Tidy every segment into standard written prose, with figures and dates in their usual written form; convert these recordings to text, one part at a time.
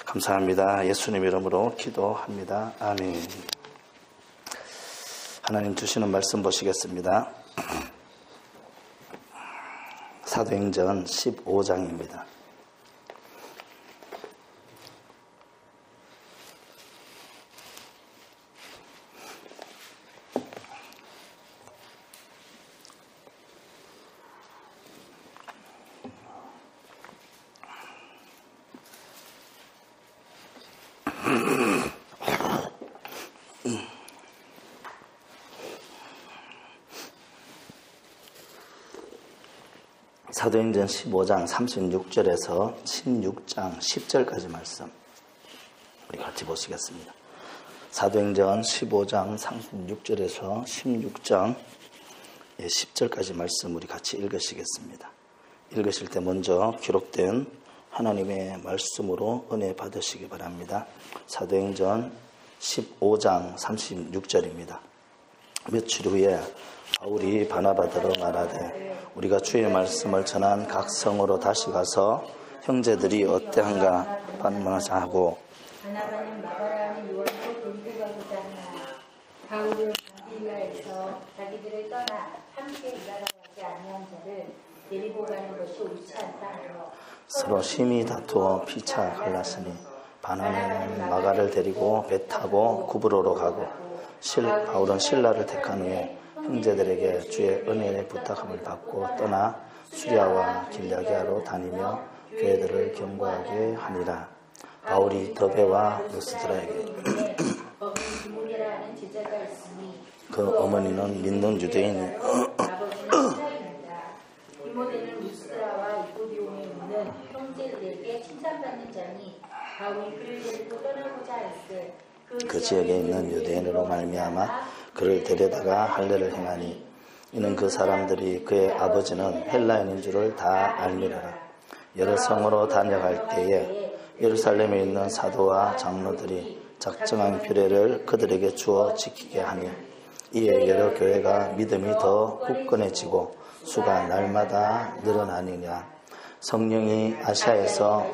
감사합니다. 예수님 이름으로 기도합니다. 아멘. 하나님 주시는 말씀 보시겠습니다. 사도행전 15장입니다. 사도행전 15장 36절에서 16장 10절까지 말씀 우리 같이 보시겠습니다. 사도행전 15장 36절에서 16장 10절까지 말씀 우리 같이 읽으시겠습니다. 읽으실 때 먼저 기록된 하나님의 말씀으로 은혜 받으시기 바랍니다. 사도행전 15장 36절입니다. 며칠 후에 바울이 바나바더러 말하되 우리가 주의 말씀을 전한 각 성으로 다시 가서 형제들이 어떠한가 반문하자 하고 바나바는 마가라는 요한도 데리고 가고자 하나 바울은 갈릴리에서 자기들을 떠나 함께 일하러 가지 아니한 자를 데리고 가는 것이 옳지 않다 하며 서로 심히 다투어 피차 갈랐으니 바나바는 마가를 데리고 배 타고 구브로로 가고 바울은 실라를 택한 후에 형제들에게 주의 은혜의 부탁함을 받고 떠나 수리아와 길라기아로 다니며 교회들을 경고하게 하니라. 바울이 더베와 루스드라에게 그 어머니는 믿는 유대인 디모데는 루스드라와 이고디온에 있는 형제들에게 칭찬받는 자니 바울이 그를 데리고 떠나고자 할때 그 지역에 있는 유대인으로 말미암아 그를 데려다가 할례를 행하니 이는 그 사람들이 그의 아버지는 헬라인인 줄을 다 알미라라. 여러 성으로 다녀갈 때에 예루살렘에 있는 사도와 장로들이 작정한 규례를 그들에게 주어 지키게 하니 이에 여러 교회가 믿음이 더 굳건해지고 수가 날마다 늘어나느냐. 성령이 아시아에서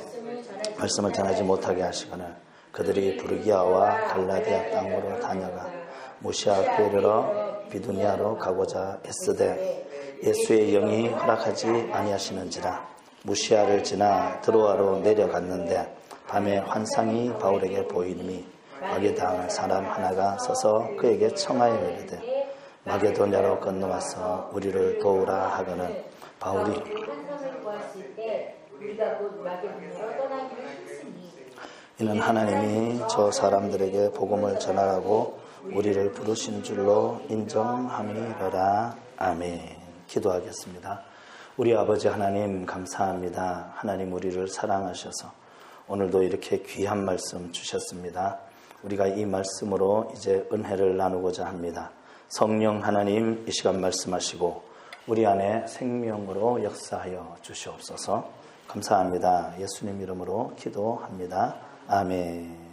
말씀을 전하지 못하게 하시거늘 그들이 부르기아와 갈라디아 땅으로 다녀가 무시아 교회로 비두니아로 가고자 애쓰되 예수의 영이 허락하지 아니하시는지라. 무시아를 지나 드로아로 내려갔는데 밤에 환상이 바울에게 보이니 마게당 사람 하나가 서서 그에게 청하여 이르되 마게도냐로 건너와서 우리를 도우라 하거늘 바울이 환상을 보았을 때 우리가 곧 마게도냐로 떠나기를 했으니 이는 하나님이 저 사람들에게 복음을 전하라고 우리를 부르신 줄로 인정함이로라. 아멘. 기도하겠습니다. 우리 아버지 하나님 감사합니다. 하나님 우리를 사랑하셔서 오늘도 이렇게 귀한 말씀 주셨습니다. 우리가 이 말씀으로 이제 은혜를 나누고자 합니다. 성령 하나님 이 시간 말씀하시고 우리 안에 생명으로 역사하여 주시옵소서. 감사합니다. 예수님 이름으로 기도합니다. 아멘.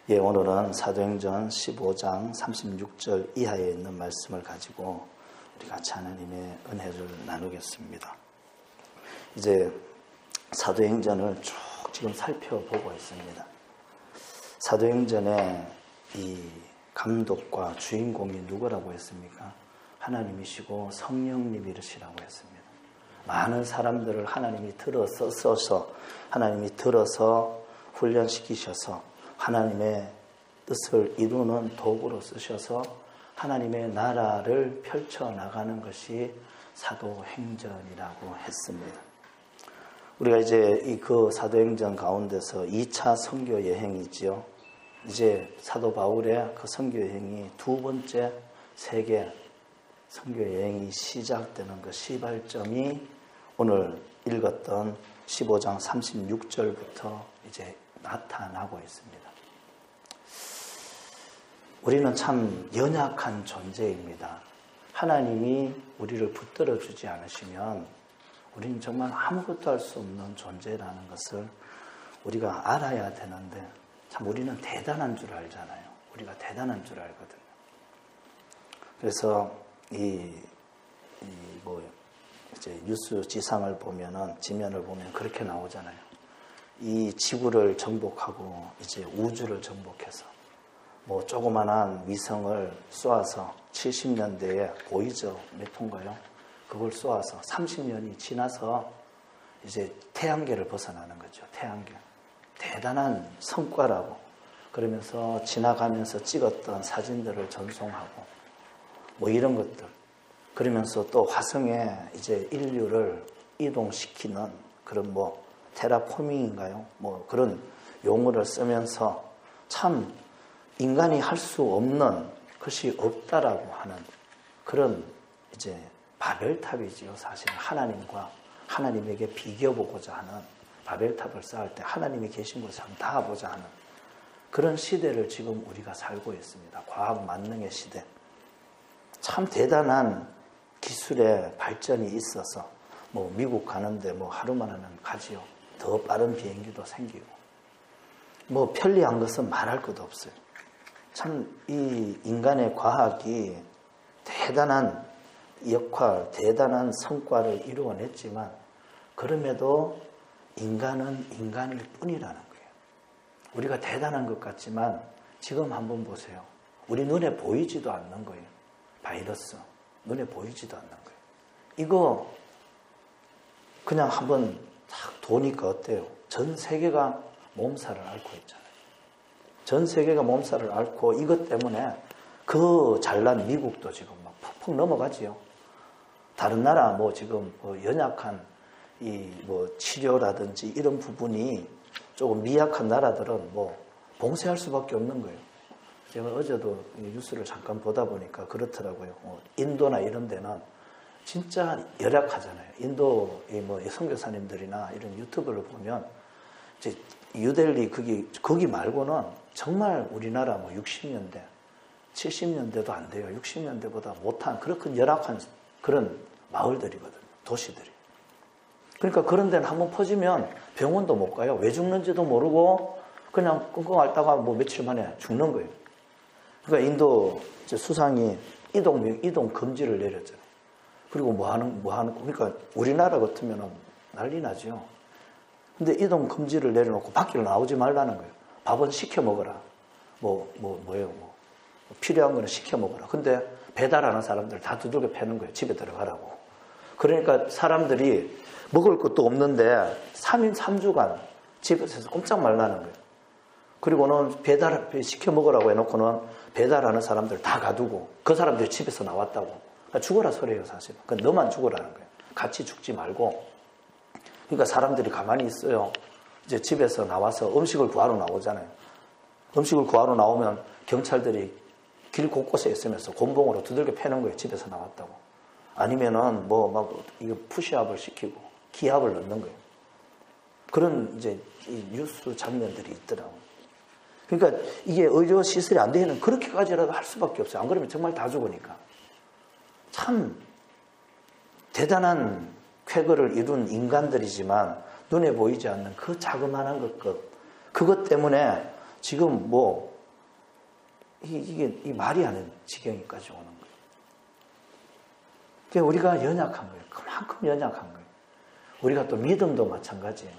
예, 오늘은 사도행전 15장 36절 이하에 있는 말씀을 가지고 우리 같이 하나님의 은혜를 나누겠습니다. 이제 사도행전을 쭉 지금 살펴보고 있습니다. 사도행전의 이 감독과 주인공이 누구라고 했습니까? 하나님이시고 성령님이시라고 했습니다. 많은 사람들을 하나님이 써서 하나님이 들어서 훈련시키셔서 하나님의 뜻을 이루는 도구로 쓰셔서 하나님의 나라를 펼쳐나가는 것이 사도행전이라고 했습니다. 우리가 이제 그 사도행전 가운데서 2차 선교 여행이지요. 이제 사도 바울의 그 선교 여행이 두 번째 세계 선교 여행이 시작되는 그 시발점이 오늘 읽었던 15장 36절부터 이제 나타나고 있습니다. 우리는 참 연약한 존재입니다. 하나님이 우리를 붙들어 주지 않으시면 우리는 정말 아무것도 할 수 없는 존재라는 것을 우리가 알아야 되는데 참 우리는 대단한 줄 알잖아요. 우리가 대단한 줄 알거든요. 그래서 이제 뉴스 지상을 보면은 지면을 보면 그렇게 나오잖아요. 이 지구를 정복하고 이제 우주를 정복해서 뭐 조그만한 위성을 쏘아서 70년대에 보이저 몇 톤가요? 그걸 쏘아서 30년이 지나서 이제 태양계를 벗어나는 거죠. 태양계. 대단한 성과라고. 그러면서 지나가면서 찍었던 사진들을 전송하고 뭐 이런 것들. 그러면서 또 화성에 이제 인류를 이동시키는 그런 뭐 테라포밍인가요? 뭐 그런 용어를 쓰면서 참 인간이 할 수 없는 것이 없다라고 하는 그런 이제 바벨탑이지요. 사실은 하나님에게 비교보고자 하는 바벨탑을 쌓을 때 하나님이 계신 곳에 한번 닿아보자 하는 그런 시대를 지금 우리가 살고 있습니다. 과학 만능의 시대. 참 대단한 기술의 발전이 있어서 뭐 미국 가는데 뭐 하루만에는 가지요. 더 빠른 비행기도 생기고 뭐 편리한 것은 말할 것도 없어요. 참 이 인간의 과학이 대단한 역할, 대단한 성과를 이루어냈지만 그럼에도 인간은 인간일 뿐이라는 거예요. 우리가 대단한 것 같지만 지금 한번 보세요. 우리 눈에 보이지도 않는 거예요. 바이러스. 눈에 보이지도 않는 거예요. 이거 그냥 한번 딱 도니까 어때요? 전 세계가 몸살을 앓고 있잖아요. 전 세계가 몸살을 앓고 이것 때문에 그 잘난 미국도 지금 막 푹푹 넘어가지요. 다른 나라 뭐 지금 뭐 연약한 이 뭐 치료라든지 이런 부분이 조금 미약한 나라들은 뭐 봉쇄할 수밖에 없는 거예요. 제가 어제도 뉴스를 잠깐 보다 보니까 그렇더라고요. 인도나 이런 데는 진짜 열악하잖아요. 인도의 뭐 선교사님들이나 이런 유튜브를 보면 이제 뉴델리 거기 말고는 정말 우리나라 뭐 60년대, 70년대도 안 돼요. 60년대보다 못한 그렇게 열악한 그런 마을들이거든요. 도시들이. 그러니까 그런 데는 한번 퍼지면 병원도 못 가요. 왜 죽는지도 모르고 그냥 끙끙 앓다가 뭐 며칠 만에 죽는 거예요. 그러니까 인도 수상이 이동 금지를 내렸잖아요. 그리고 그러니까 우리나라 같으면 난리 나죠. 근데 이동 금지를 내려놓고 밖으로 나오지 말라는 거예요. 밥은 시켜 먹어라. 뭐예요? 필요한 거는 시켜 먹어라. 근데 배달하는 사람들 다 두들겨 패는 거예요. 집에 들어가라고. 그러니까 사람들이 먹을 것도 없는데 3인 3주간 집에서 꼼짝 말라는 거예요. 그리고는 배달 시켜 먹으라고 해놓고는 배달하는 사람들 다 가두고 그 사람들이 집에서 나왔다고. 그러니까 죽어라 소리예요, 사실. 그러니까 너만 죽어라는 거예요. 같이 죽지 말고. 그러니까 사람들이 가만히 있어요. 이제 집에서 나와서 음식을 구하러 나오잖아요. 음식을 구하러 나오면 경찰들이 길 곳곳에 있으면서 곤봉으로 두들겨 패는 거예요. 집에서 나왔다고. 아니면은 이거 푸시업을 시키고 기압을 넣는 거예요. 그런 이제 이 뉴스 장면들이 있더라고요. 그러니까 이게 의료 시설이 안 되면 그렇게까지라도 할 수밖에 없어요. 안 그러면 정말 다 죽으니까. 참 대단한 쾌거를 이룬 인간들이지만 눈에 보이지 않는 그 자그마한 그것 때문에 지금 이게 말이 안 되는 지경까지 오는 거예요. 그러니까 우리가 연약한 거예요. 그만큼 연약한 거예요. 우리가 또 믿음도 마찬가지예요.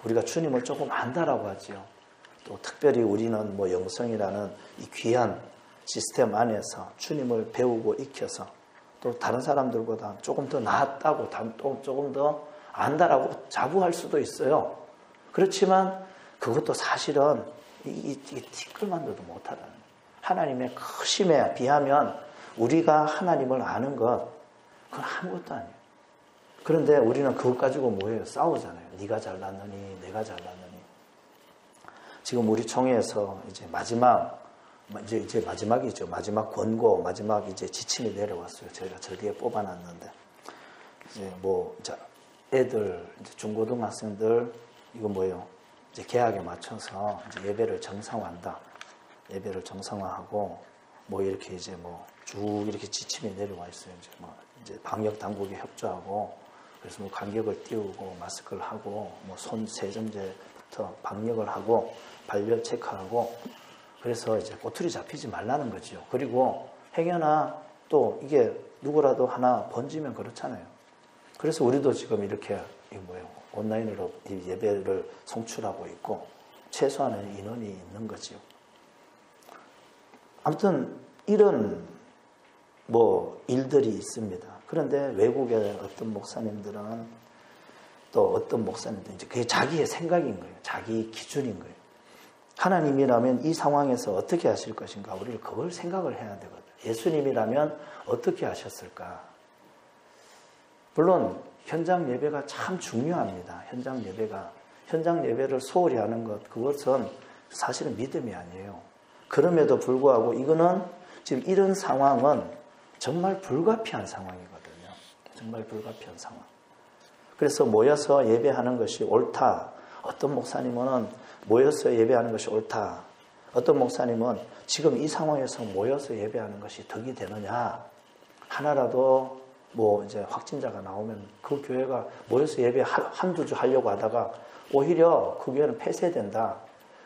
우리가 주님을 조금 안다라고 하지요. 또 특별히 우리는 뭐 영성이라는 이 귀한 시스템 안에서 주님을 배우고 익혀서 또 다른 사람들보다 조금 더 나았다고 또 조금 더 안다라고 자부할 수도 있어요. 그렇지만 그것도 사실은 이게 티끌만도 못하다는 거예요. 하나님의 크심에 비하면 우리가 하나님을 아는 것 그건 아무것도 아니에요. 그런데 우리는 그것 가지고 뭐예요? 싸우잖아요. 네가 잘났느니 내가 잘났느니. 지금 우리 총회에서 이제 마지막이죠. 마지막 권고, 마지막 이제 지침이 내려왔어요. 저희가 저 뒤에 뽑아놨는데 이제 애들 이제 중고등학생들 이거 뭐예요? 이제 개학에 맞춰서 이제 예배를 정상화한다. 예배를 정상화하고 이렇게 이제 쭉 이렇게 지침이 내려와 있어요. 이제 방역 당국에 협조하고 그래서 간격을 띄우고 마스크를 하고 손 세정제부터 방역을 하고 발열 체크하고 그래서 이제 꼬투리 잡히지 말라는 거죠. 그리고 행여나 또 이게 누구라도 하나 번지면 그렇잖아요. 그래서 우리도 지금 이렇게 온라인으로 이 예배를 송출하고 있고 최소한의 인원이 있는 거지요. 아무튼 이런 일들이 있습니다. 그런데 외국의 어떤 목사님들은 또 어떤 목사님들은 이제 그게 자기의 생각인 거예요. 자기 기준인 거예요. 하나님이라면 이 상황에서 어떻게 하실 것인가? 우리를 그걸 생각을 해야 되거든요. 예수님이라면 어떻게 하셨을까? 물론 현장 예배가 참 중요합니다. 현장 예배를 소홀히 하는 것, 그것은 사실은 믿음이 아니에요. 그럼에도 불구하고 이거는 지금 이런 상황은 정말 불가피한 상황이거든요. 정말 불가피한 상황. 그래서 모여서 예배하는 것이 옳다. 어떤 목사님은 모여서 예배하는 것이 옳다. 어떤 목사님은 지금 이 상황에서 모여서 예배하는 것이 덕이 되느냐. 하나라도 이제 확진자가 나오면 그 교회가 모여서 예배 한두 주 하려고 하다가 오히려 그 교회는 폐쇄된다.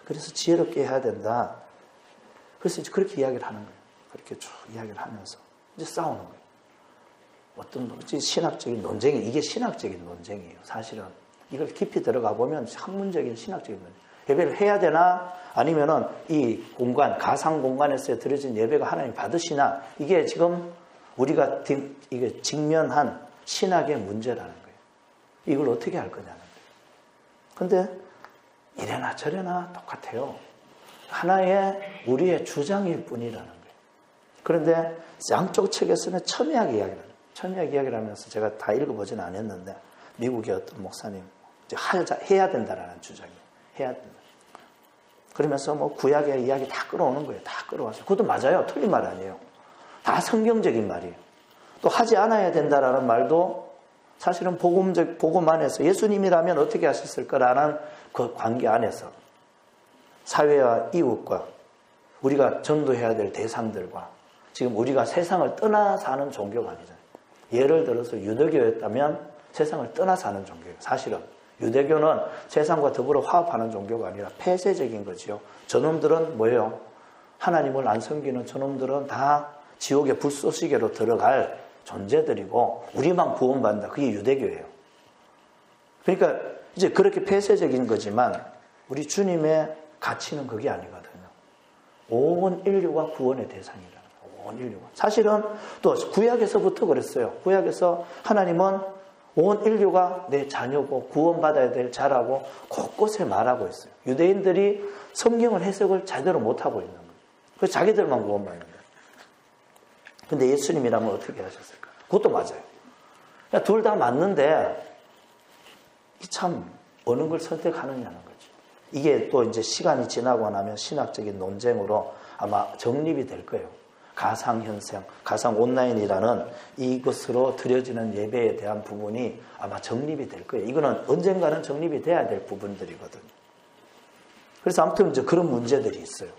그래서 지혜롭게 해야 된다. 그래서 이제 그렇게 이야기를 하는 거예요. 그렇게 쭉 이야기를 하면서 이제 싸우는 거예요. 어떤 신학적인 논쟁이, 이게 신학적인 논쟁이에요. 사실은 이걸 깊이 들어가 보면 학문적인 신학적인 논쟁. 예배를 해야 되나 아니면은 이 공간, 가상 공간에서 드려진 예배가 하나님 받으시나, 이게 지금 우리가 이게 직면한 신학의 문제라는 거예요. 이걸 어떻게 할 거냐는 거예요. 근데 이래나 저래나 똑같아요. 하나의 우리의 주장일 뿐이라는 거예요. 그런데 양쪽 책에서는 첨예하게 이야기를 하면서 제가 다 읽어보지는 않았는데 미국의 어떤 목사님 이제 해야 된다라는 주장이에요. 해야 된다. 그러면서 구약의 이야기 다 끌어오는 거예요. 다 끌어와서. 그것도 맞아요. 틀린 말 아니에요. 다 성경적인 말이에요. 또 하지 않아야 된다라는 말도 사실은 복음 안에서 예수님이라면 어떻게 하셨을 거라는 그 관계 안에서 사회와 이웃과 우리가 전도해야 될 대상들과 지금 우리가 세상을 떠나 사는 종교가 아니잖아요. 예를 들어서 유대교였다면 세상을 떠나 사는 종교예요. 사실은 유대교는 세상과 더불어 화합하는 종교가 아니라 폐쇄적인 거지요. 저놈들은 뭐예요? 하나님을 안 섬기는 저놈들은 다 지옥의 불쏘시개로 들어갈 존재들이고 우리만 구원받는다. 그게 유대교예요. 그러니까 이제 그렇게 폐쇄적인 거지만 우리 주님의 가치는 그게 아니거든요. 온 인류가 구원의 대상이라는 거예요. 온 인류가. 사실은 또 구약에서부터 그랬어요. 구약에서 하나님은 온 인류가 내 자녀고 구원받아야 될 자라고 곳곳에 말하고 있어요. 유대인들이 성경을 해석을 제대로 못하고 있는 거예요. 그래서 자기들만 구원받는 거예요. 근데 예수님이라면 어떻게 하셨을까? 그것도 맞아요. 그러니까 둘 다 맞는데 참 어느 걸 선택하느냐는 거죠. 이게 또 이제 시간이 지나고 나면 신학적인 논쟁으로 아마 정립이 될 거예요. 가상현상, 가상 온라인이라는 이것으로 드려지는 예배에 대한 부분이 아마 정립이 될 거예요. 이거는 언젠가는 정립이 돼야 될 부분들이거든요. 그래서 아무튼 이제 그런 문제들이 있어요.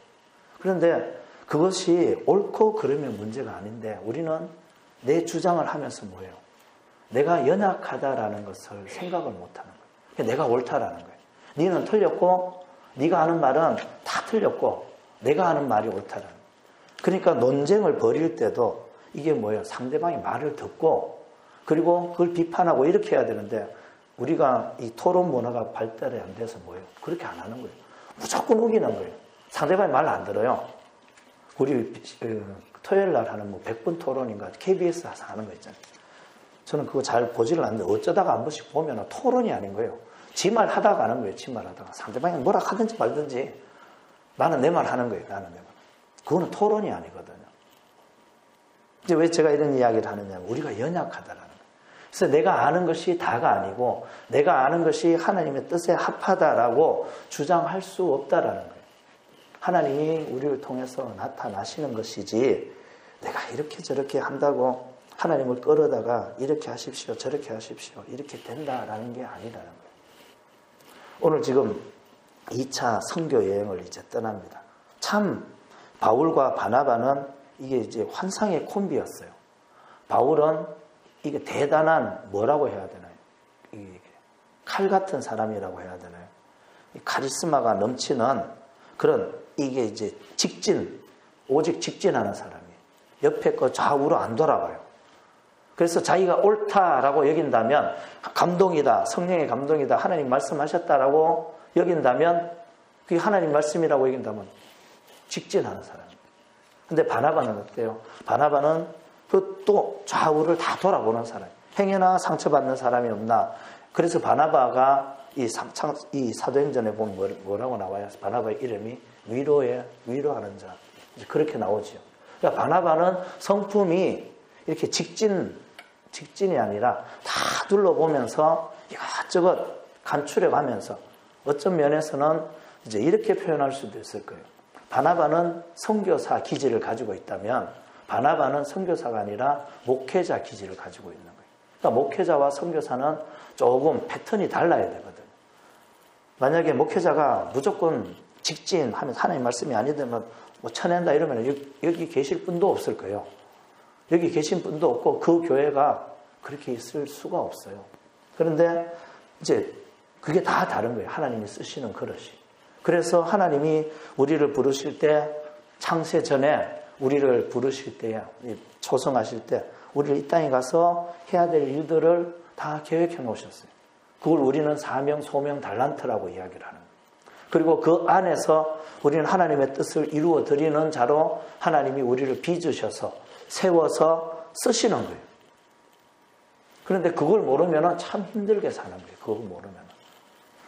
그런데 그것이 옳고 그러면 문제가 아닌데 우리는 내 주장을 하면서 뭐예요? 내가 연약하다라는 것을 생각을 못하는 거예요. 내가 옳다라는 거예요. 너는 틀렸고 네가 하는 말은 다 틀렸고 내가 하는 말이 옳다라는 거예요. 그러니까 논쟁을 벌일 때도 이게 뭐예요? 상대방의 말을 듣고 그리고 그걸 비판하고 이렇게 해야 되는데 우리가 이 토론 문화가 발달이 안 돼서 뭐예요? 그렇게 안 하는 거예요. 무조건 우기는 거예요. 상대방의 말을 안 들어요. 우리 토요일 날 하는 100분 토론인가 KBS에서 하는 거 있잖아요. 저는 그거 잘 보지를 않는데 어쩌다가 한 번씩 보면 토론이 아닌 거예요. 지 말 하다가 하는 거예요. 지 말 하다가. 상대방이 뭐라 하든지 말든지 나는 내 말 하는 거예요. 나는 내 말. 그거는 토론이 아니거든요. 이제 왜 제가 이런 이야기를 하느냐면 우리가 연약하다라는 거예요. 그래서 내가 아는 것이 다가 아니고 내가 아는 것이 하나님의 뜻에 합하다라고 주장할 수 없다라는 거예요. 하나님이 우리를 통해서 나타나시는 것이지 내가 이렇게 저렇게 한다고 하나님을 끌어다가 이렇게 하십시오 저렇게 하십시오 이렇게 된다라는 게 아니라는 거예요. 오늘 지금 2차 선교 여행을 이제 떠납니다. 참 바울과 바나바는 이게 이제 환상의 콤비였어요. 바울은 이게 대단한 뭐라고 해야 되나요? 이게 칼 같은 사람이라고 해야 되나요? 카리스마가 넘치는 그런 이게 이제 오직 직진하는 사람이에요. 옆에 거 좌우로 안 돌아봐요. 그래서 자기가 옳다라고 여긴다면, 감동이다, 성령의 감동이다, 하나님 말씀하셨다라고 여긴다면, 그게 하나님 말씀이라고 여긴다면 직진하는 사람이에요. 근데 바나바는 어때요? 바나바는 또 좌우를 다 돌아보는 사람이에요. 행여나 상처받는 사람이 없나. 그래서 바나바가 이 사도행전에 보면 뭐라고 나와요? 바나바의 이름이 위로하는 자. 그렇게 나오죠. 그러니까 바나바는 성품이 이렇게 직진이 아니라 다 둘러보면서 이것저것 간추려 가면서, 어떤 면에서는 이제 이렇게 표현할 수도 있을 거예요. 바나바는 선교사 기질을 가지고 있다면, 바나바는 선교사가 아니라 목회자 기질을 가지고 있는 거예요. 그러니까 목회자와 선교사는 조금 패턴이 달라야 되거든요. 만약에 목회자가 무조건 직진하면 하나님 말씀이 아니되면 뭐 쳐낸다 이러면 여기 계실 분도 없을 거예요. 여기 계신 분도 없고 그 교회가 그렇게 있을 수가 없어요. 그런데 이제 그게 다 다른 거예요. 하나님이 쓰시는 그릇이. 그래서 하나님이 우리를 부르실 때, 창세 전에 우리를 부르실 때야, 초성하실 때 우리를 이 땅에 가서 해야 될 일들을 다 계획해 놓으셨어요. 그걸 우리는 사명, 소명, 달란트라고 이야기를 하는 거예요. 그리고 그 안에서 우리는 하나님의 뜻을 이루어 드리는 자로 하나님이 우리를 빚으셔서 세워서 쓰시는 거예요. 그런데 그걸 모르면 참 힘들게 사는 거예요. 그걸 모르면.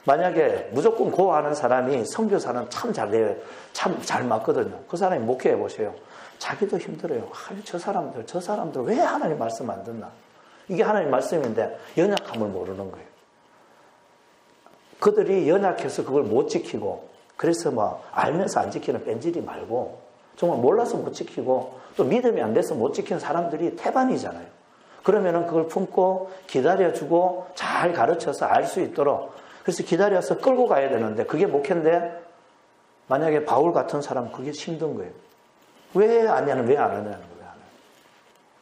만약에 무조건 고하는 사람이 선교사는 참 잘 맞거든요. 그 사람이 목회해 보세요. 자기도 힘들어요. 저 사람들 왜 하나님 말씀 안 듣나? 이게 하나님 말씀인데 연약함을 모르는 거예요. 그들이 연약해서 그걸 못 지키고, 그래서 뭐 알면서 안 지키는 뺀질이 말고, 정말 몰라서 못 지키고 또 믿음이 안 돼서 못 지키는 사람들이 태반이잖아요. 그러면은 그걸 품고 기다려주고 잘 가르쳐서 알 수 있도록, 그래서 기다려서 끌고 가야 되는데, 그게 목회인데 만약에 바울 같은 사람 그게 힘든 거예요. 왜 안 하냐는 왜 안 하냐는 거예요.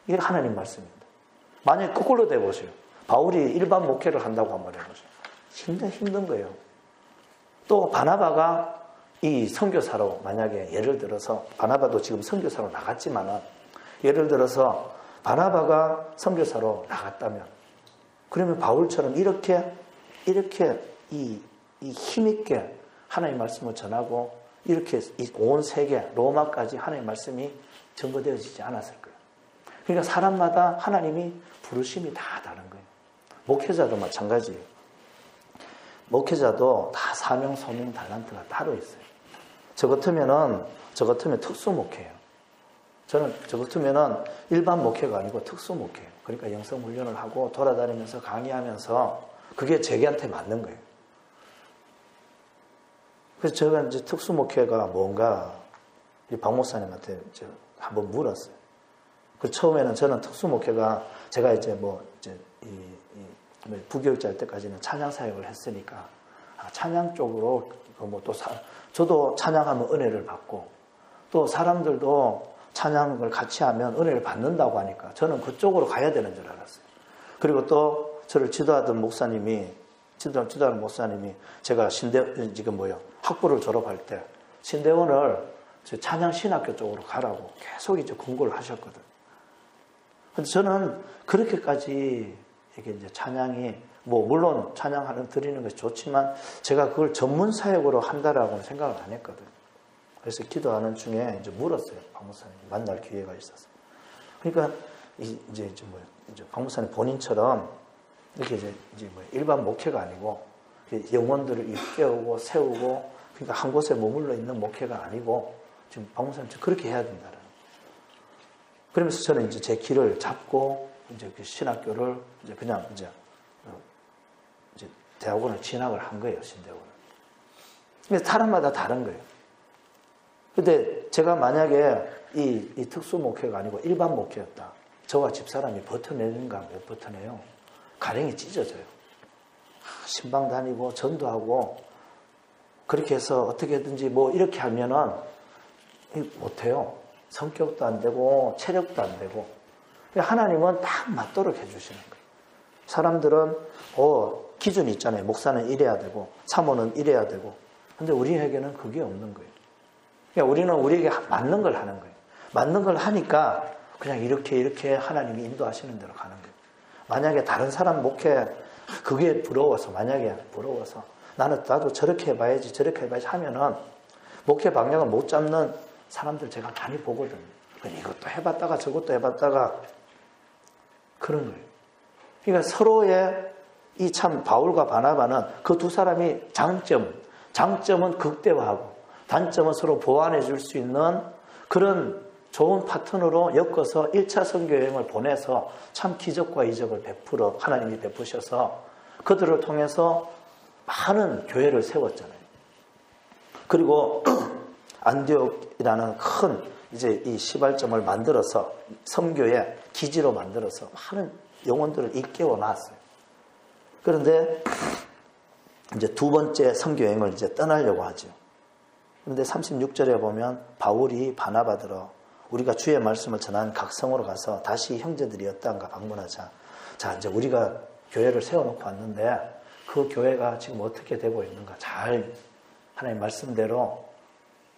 이게 하나님 말씀입니다. 만약에 거꾸로 돼보세요. 바울이 일반 목회를 한다고 한번 해보세요. 힘든 거예요. 또 바나바가 이 선교사로, 만약에 예를 들어서 바나바도 지금 선교사로 나갔지만은, 예를 들어서 바나바가 선교사로 나갔다면, 그러면 바울처럼 이렇게 이 힘있게 하나님 말씀을 전하고, 이렇게 온 세계 로마까지 하나님 말씀이 전거되어지지 않았을 거예요. 그러니까 사람마다 하나님이 부르심이 다 다른 거예요. 목회자도 마찬가지예요. 목회자도 다 사명, 소명, 달란트가 따로 있어요. 저 같으면 특수 목회예요. 저는 저 같으면 일반 목회가 아니고 특수 목회예요. 그러니까 영성 훈련을 하고 돌아다니면서 강의하면서 그게 자기한테 맞는 거예요. 그래서 제가 이제 특수 목회가 뭔가 박 목사님한테 한번 물었어요. 그 처음에는 저는 특수 목회가, 제가 이제 부교육자 할 때까지는 찬양 사역을 했으니까 찬양 쪽으로 저도 찬양하면 은혜를 받고, 또 사람들도 찬양을 같이 하면 은혜를 받는다고 하니까 저는 그쪽으로 가야 되는 줄 알았어요. 그리고 또 저를 지도하는 목사님이 제가 학부를 졸업할 때 신대원을 찬양 신학교 쪽으로 가라고 계속 이제 공고를 하셨거든요. 근데 저는 그렇게까지 이게 이제 찬양이, 물론 드리는 것이 좋지만 제가 그걸 전문 사역으로 한다라고는 생각을 안 했거든요. 그래서 기도하는 중에 이제 물었어요. 박 목사님 만날 기회가 있어서. 그러니까 이제 박 목사님 본인처럼 이렇게 이제 일반 목회가 아니고 영혼들을 일깨우고 세우고, 그러니까 한 곳에 머물러 있는 목회가 아니고 지금 박 목사님 그렇게 해야 된다는. 그러면서 저는 이제 제 길을 잡고 이제 그 신학교를 그냥 대학원을 진학을 한 거예요, 신대원을. 근데 사람마다 다른 거예요. 근데 제가 만약에 이 특수 목회가 아니고 일반 목회였다. 저와 집사람이 버텨내는가 못 버텨내요. 가랭이 찢어져요. 신방 다니고 전도하고 그렇게 해서 어떻게든지 이렇게 하면은 못해요. 성격도 안 되고 체력도 안 되고. 하나님은 딱 맞도록 해주시는 거예요. 사람들은 기준이 있잖아요. 목사는 이래야 되고 사모는 이래야 되고. 근데 우리에게는 그게 없는 거예요. 그러니까 우리는 우리에게 맞는 걸 하는 거예요. 맞는 걸 하니까 그냥 이렇게 하나님이 인도하시는 대로 가는 거예요. 만약에 다른 사람 목회 그게 부러워서 나도 저렇게 해봐야지 하면은 목회 방향을 못 잡는 사람들 제가 많이 보거든요. 이것도 해봤다가 저것도 해봤다가 그런 거예요. 그러니까 서로의 이 참 바울과 바나바는 그 두 사람이 장점은 극대화하고 단점은 서로 보완해 줄 수 있는 그런 좋은 파트너로 엮어서 1차 선교여행을 보내서 참 기적과 이적을 하나님이 베푸셔서 그들을 통해서 많은 교회를 세웠잖아요. 그리고 안디옥이라는 큰 이제 이 시발점을 만들어서 선교의 기지로 만들어서 많은 영혼들을 일깨워 놨어요. 그런데 이제 두 번째 선교 여행을 이제 떠나려고 하죠. 그런데 36절에 보면 바울이 바나바들어 우리가 주의 말씀을 전한 각 성으로 가서 다시 형제들이 어떠한가 방문하자. 자, 이제 우리가 교회를 세워놓고 왔는데 그 교회가 지금 어떻게 되고 있는가 잘 하나님 말씀대로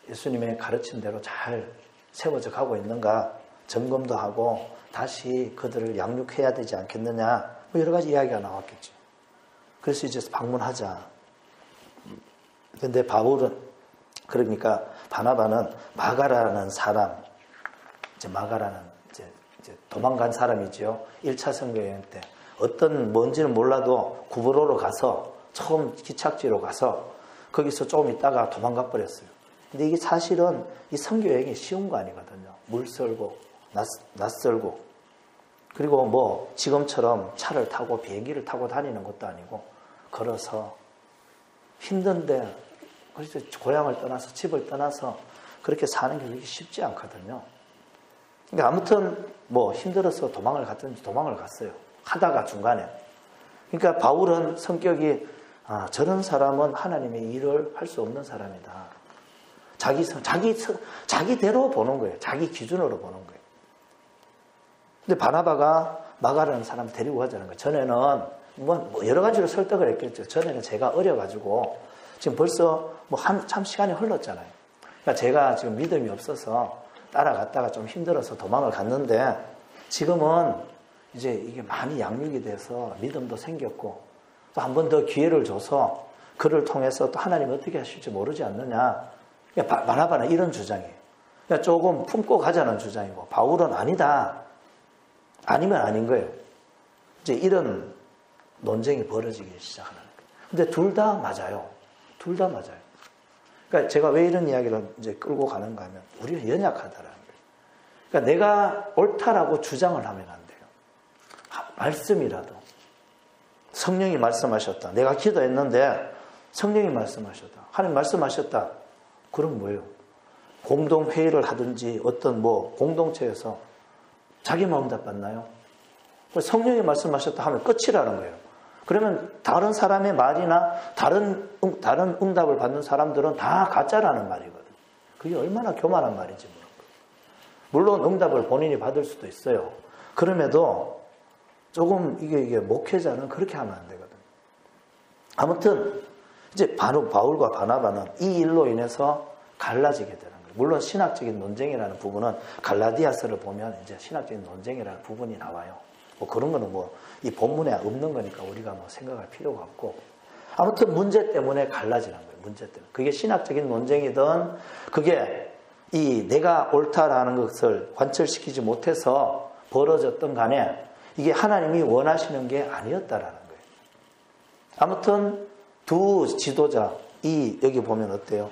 예수님의 가르침대로 잘 세워져 가고 있는가 점검도 하고 다시 그들을 양육해야 되지 않겠느냐 뭐 여러 가지 이야기가 나왔겠죠. 그래서 이제 방문하자. 근데 바울은 그러니까 바나바는 마가라는 사람 마가라는 이제 도망간 사람이지요. 1차 선교여행 때 어떤 뭔지는 몰라도 구브로로 가서 처음 기착지로 가서 거기서 조금 있다가 도망가 버렸어요. 근데 이게 사실은 이 선교여행이 쉬운 거 아니거든요. 물 썰고 낯설고 그리고 뭐 지금처럼 차를 타고 비행기를 타고 다니는 것도 아니고 걸어서 힘든데 그래서 고향을 떠나서 집을 떠나서 그렇게 사는 게 그렇게 쉽지 않거든요. 그러니까 아무튼 뭐 힘들어서 도망을 갔든지 도망을 갔어요. 하다가 중간에. 그러니까 바울은 성격이 저런 사람은 하나님의 일을 할 수 없는 사람이다. 자기대로 보는 거예요. 자기 기준으로 보는 거예요. 근데 바나바가 마가라는 사람을 데리고 가자는 거예요. 전에는 뭐 여러 가지로 설득을 했겠죠. 전에는 제가 어려가지고 지금 벌써 뭐 한참 시간이 흘렀잖아요. 그러니까 제가 지금 믿음이 없어서 따라갔다가 좀 힘들어서 도망을 갔는데 지금은 이제 이게 많이 양육이 돼서 믿음도 생겼고 또 한 번 더 기회를 줘서 그를 통해서 또 하나님 어떻게 하실지 모르지 않느냐. 그러니까 바나바는 이런 주장이에요. 그러니까 조금 품고 가자는 주장이고 바울은 아니다. 아니면 아닌 거예요. 이제 이런 논쟁이 벌어지기 시작하는 거예요. 근데 둘 다 맞아요. 둘 다 맞아요. 그러니까 제가 왜 이런 이야기를 이제 끌고 가는가 하면 우리가 연약하다라는 거예요. 그러니까 내가 옳다라고 주장을 하면 안 돼요. 말씀이라도. 성령이 말씀하셨다. 내가 기도했는데 성령이 말씀하셨다. 하나님 말씀하셨다. 그럼 뭐예요? 공동회의를 하든지 어떤 뭐 공동체에서 자기 마음답 받나요? 성령이 말씀하셨다 하면 끝이라는 거예요. 그러면 다른 사람의 말이나 다른 응답을 받는 사람들은 다 가짜라는 말이거든요. 그게 얼마나 교만한 말인지 모르겠어요. 물론 응답을 본인이 받을 수도 있어요. 그럼에도 조금 이게 목회자는 그렇게 하면 안 되거든요. 아무튼 이제 바울과 바나바는 이 일로 인해서 갈라지게 되는 거예요. 물론 신학적인 논쟁이라는 부분은 갈라디아서를 보면 이제 신학적인 논쟁이라는 부분이 나와요. 뭐 그런 거는 뭐 이 본문에 없는 거니까 우리가 뭐 생각할 필요가 없고 아무튼 문제 때문에 갈라지는 거예요. 문제 때문에. 그게 신학적인 논쟁이든 그게 이 내가 옳다라는 것을 관철시키지 못해서 벌어졌던 간에 이게 하나님이 원하시는 게 아니었다라는 거예요. 아무튼 두 지도자 여기 보면 어때요?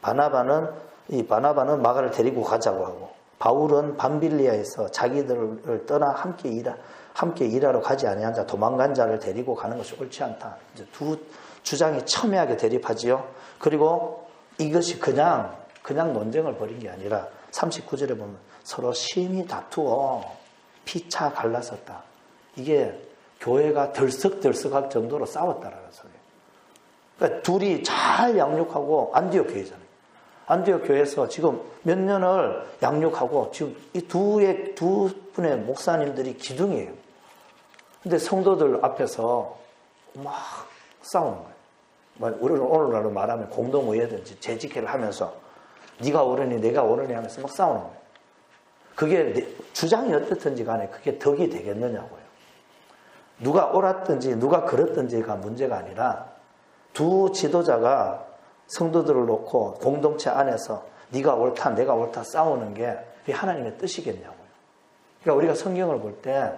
바나바는 마가를 데리고 가자고 하고 바울은 밤빌리아에서 자기들을 떠나 함께 일하러 가지 아니한 자 도망간 자를 데리고 가는 것이 옳지 않다. 이제 두 주장이 첨예하게 대립하지요. 그리고 이것이 그냥 논쟁을 벌인 게 아니라 39절에 보면 서로 심히 다투어 피차 갈라섰다. 이게 교회가 덜썩덜썩할 정도로 싸웠다라는 소리예요. 그러니까 둘이 잘 양육하고 안디옥 교회잖아요. 안디옥 교회에서 지금 몇 년을 양육하고 지금 이 두 분의 목사님들이 기둥이에요. 근데 성도들 앞에서 막 싸우는 거예요. 우리는 오늘날로 말하면 공동의회든지 재직회를 하면서 네가 옳으니 내가 옳으니 하면서 막 싸우는 거예요. 그게 주장이 어떻든지 간에 그게 덕이 되겠느냐고요. 누가 옳았든지 누가 그렇든지가 문제가 아니라 두 지도자가 성도들을 놓고 공동체 안에서 네가 옳다 내가 옳다 싸우는 게 하나님의 뜻이겠냐고요. 그러니까 우리가 성경을 볼 때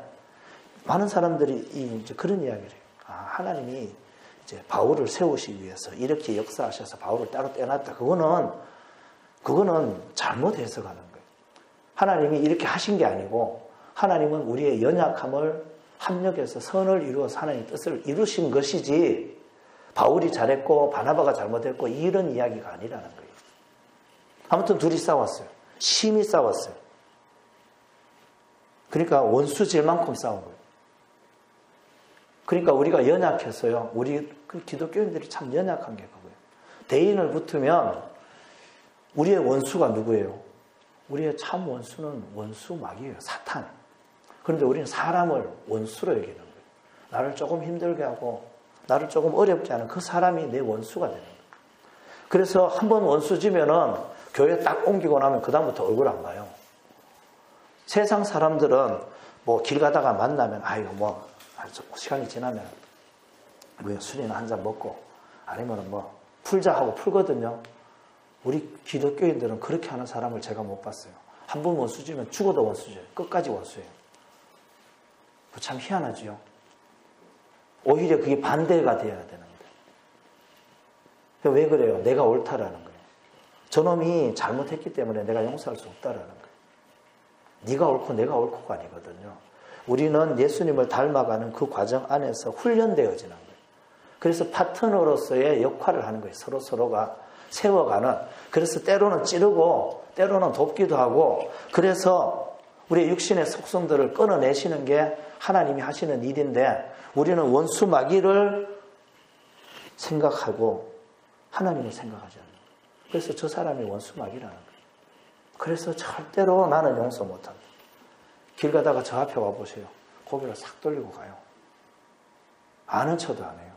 많은 사람들이 이제 그런 이야기를 해요. 하나님이 이제 바울을 세우시기 위해서 이렇게 역사하셔서 바울을 따로 떼놨다. 그거는 잘못 해석하는 거예요. 하나님이 이렇게 하신 게 아니고 하나님은 우리의 연약함을 합력해서 선을 이루어서 하나님의 뜻을 이루신 것이지 바울이 잘했고 바나바가 잘못했고 이런 이야기가 아니라는 거예요. 아무튼 둘이 싸웠어요. 심히 싸웠어요. 그러니까 원수 질 만큼 싸운 거예요. 그러니까 우리가 연약해서요. 우리 기독교인들이 참 연약한 게 그거예요. 대인을 붙으면 우리의 원수가 누구예요? 우리의 참 원수는 원수막이에요. 사탄. 그런데 우리는 사람을 원수로 여기는 거예요. 나를 조금 힘들게 하고 나를 조금 어렵게 하는 그 사람이 내 원수가 되는 거예요. 그래서 한번 원수 지면은 교회 딱 옮기고 나면 그 다음부터 얼굴 안 봐요. 세상 사람들은 뭐 길 가다가 만나면 시간이 지나면 술이나 한잔 먹고 아니면 풀자 하고 풀거든요. 우리 기독교인들은 그렇게 하는 사람을 제가 못 봤어요. 한 번 원수지면 죽어도 원수죠. 끝까지 원수예요. 참 희한하지요. 오히려 그게 반대가 되어야 되는 거예요. 왜 그래요? 내가 옳다라는 거예요. 저놈이 잘못했기 때문에 내가 용서할 수 없다라는 거예요. 네가 옳고 내가 옳고가 아니거든요. 우리는 예수님을 닮아가는 그 과정 안에서 훈련되어지는 거예요. 그래서 파트너로서의 역할을 하는 거예요. 서로가 세워가는. 그래서 때로는 찌르고 때로는 돕기도 하고 그래서 우리의 육신의 속성들을 끊어내시는 게 하나님이 하시는 일인데 우리는 원수 마귀를 생각하고 하나님을 생각하지 않는 거예요. 그래서 저 사람이 원수 마귀라는 거예요. 그래서 절대로 나는 용서 못한다. 길 가다가 저 앞에 와보세요. 고개를 싹 돌리고 가요. 아는 척도 안 해요.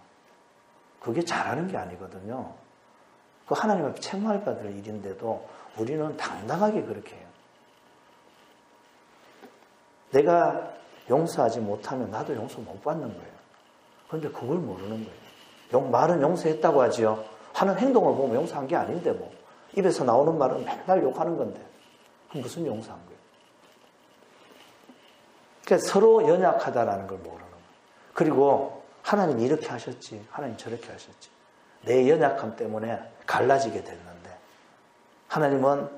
그게 잘하는 게 아니거든요. 그 하나님 앞에 책망받을 일인데도 우리는 당당하게 그렇게 해요. 내가 용서하지 못하면 나도 용서 못 받는 거예요. 그런데 그걸 모르는 거예요. 말은 용서했다고 하지요. 하는 행동을 보면 용서한 게 아닌데 뭐. 입에서 나오는 말은 맨날 욕하는 건데 무슨 용서한 거예요. 그러니까 서로 연약하다라는 걸 모르는 거예요. 그리고 하나님이 이렇게 하셨지, 하나님 저렇게 하셨지. 내 연약함 때문에 갈라지게 됐는데 하나님은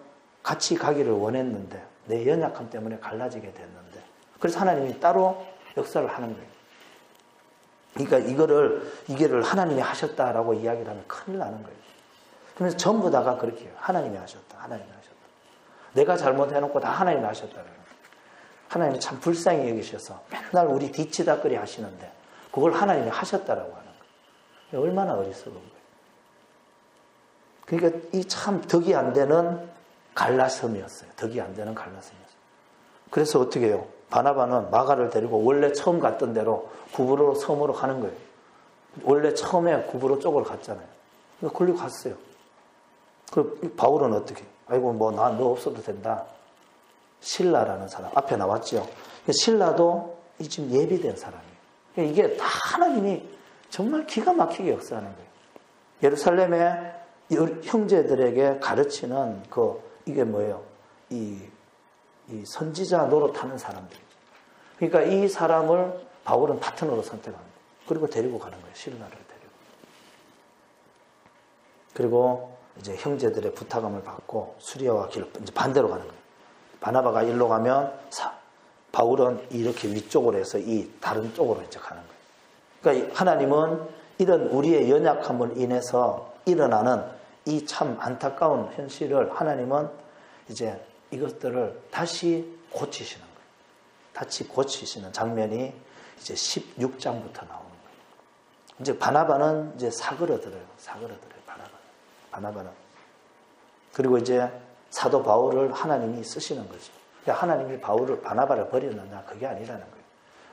같이 가기를 원했는데 내 연약함 때문에 갈라지게 됐는데 그래서 하나님이 따로 역사를 하는 거예요. 그러니까 이거를 하나님이 하셨다라고 이야기를 하면 큰일 나는 거예요. 그래서 전부 다가 그렇게 해요. 하나님이 하셨다. 하나님이 하셨다. 내가 잘못해놓고 다 하나님이 하셨다는 거예요. 하나님이 참 불쌍히 여기셔서 맨날 우리 뒤치다거리 하시는데 그걸 하나님이 하셨다라고 하는 거예요. 얼마나 어리석은 거예요. 그러니까 이 참 덕이 안 되는 갈라섬이었어요. 덕이 안 되는 갈라섬이었어요. 그래서 어떻게 해요? 바나바는 마가를 데리고 원래 처음 갔던 대로 구브로 섬으로 가는 거예요. 원래 처음에 구브로 쪽으로 갔잖아요. 그러니까 걸리고 갔어요. 그 바울은 어떻게? 아이고 너 없어도 된다. 실라라는 사람 앞에 나왔죠. 실라도 지금 예비된 사람이에요. 이게 다 하나님이 정말 기가 막히게 역사하는 거예요. 예루살렘의 형제들에게 가르치는 이게 뭐예요? 이 선지자 노릇하는 사람들이죠. 그러니까 이 사람을 바울은 파트너로 선택합니다. 그리고 데리고 가는 거예요. 실라를 데리고. 그리고 이제 형제들의 부탁함을 받고 수리아와 길로 이제 반대로 가는 거예요. 바나바가 일로 가면 바울은 이렇게 위쪽으로 해서 이 다른 쪽으로 이제 가는 거예요. 그러니까 하나님은 이런 우리의 연약함을 인해서 일어나는 이 참 안타까운 현실을 하나님은 이제 이것들을 다시 고치시는 거예요. 다시 고치시는 장면이 이제 16장부터 나오는 거예요. 이제 바나바는 이제 사그러들어요. 바나바는. 그리고 이제 사도 바울을 하나님이 쓰시는 거죠. 그러니까 하나님이 바나바를 버렸느냐 그게 아니라는 거예요.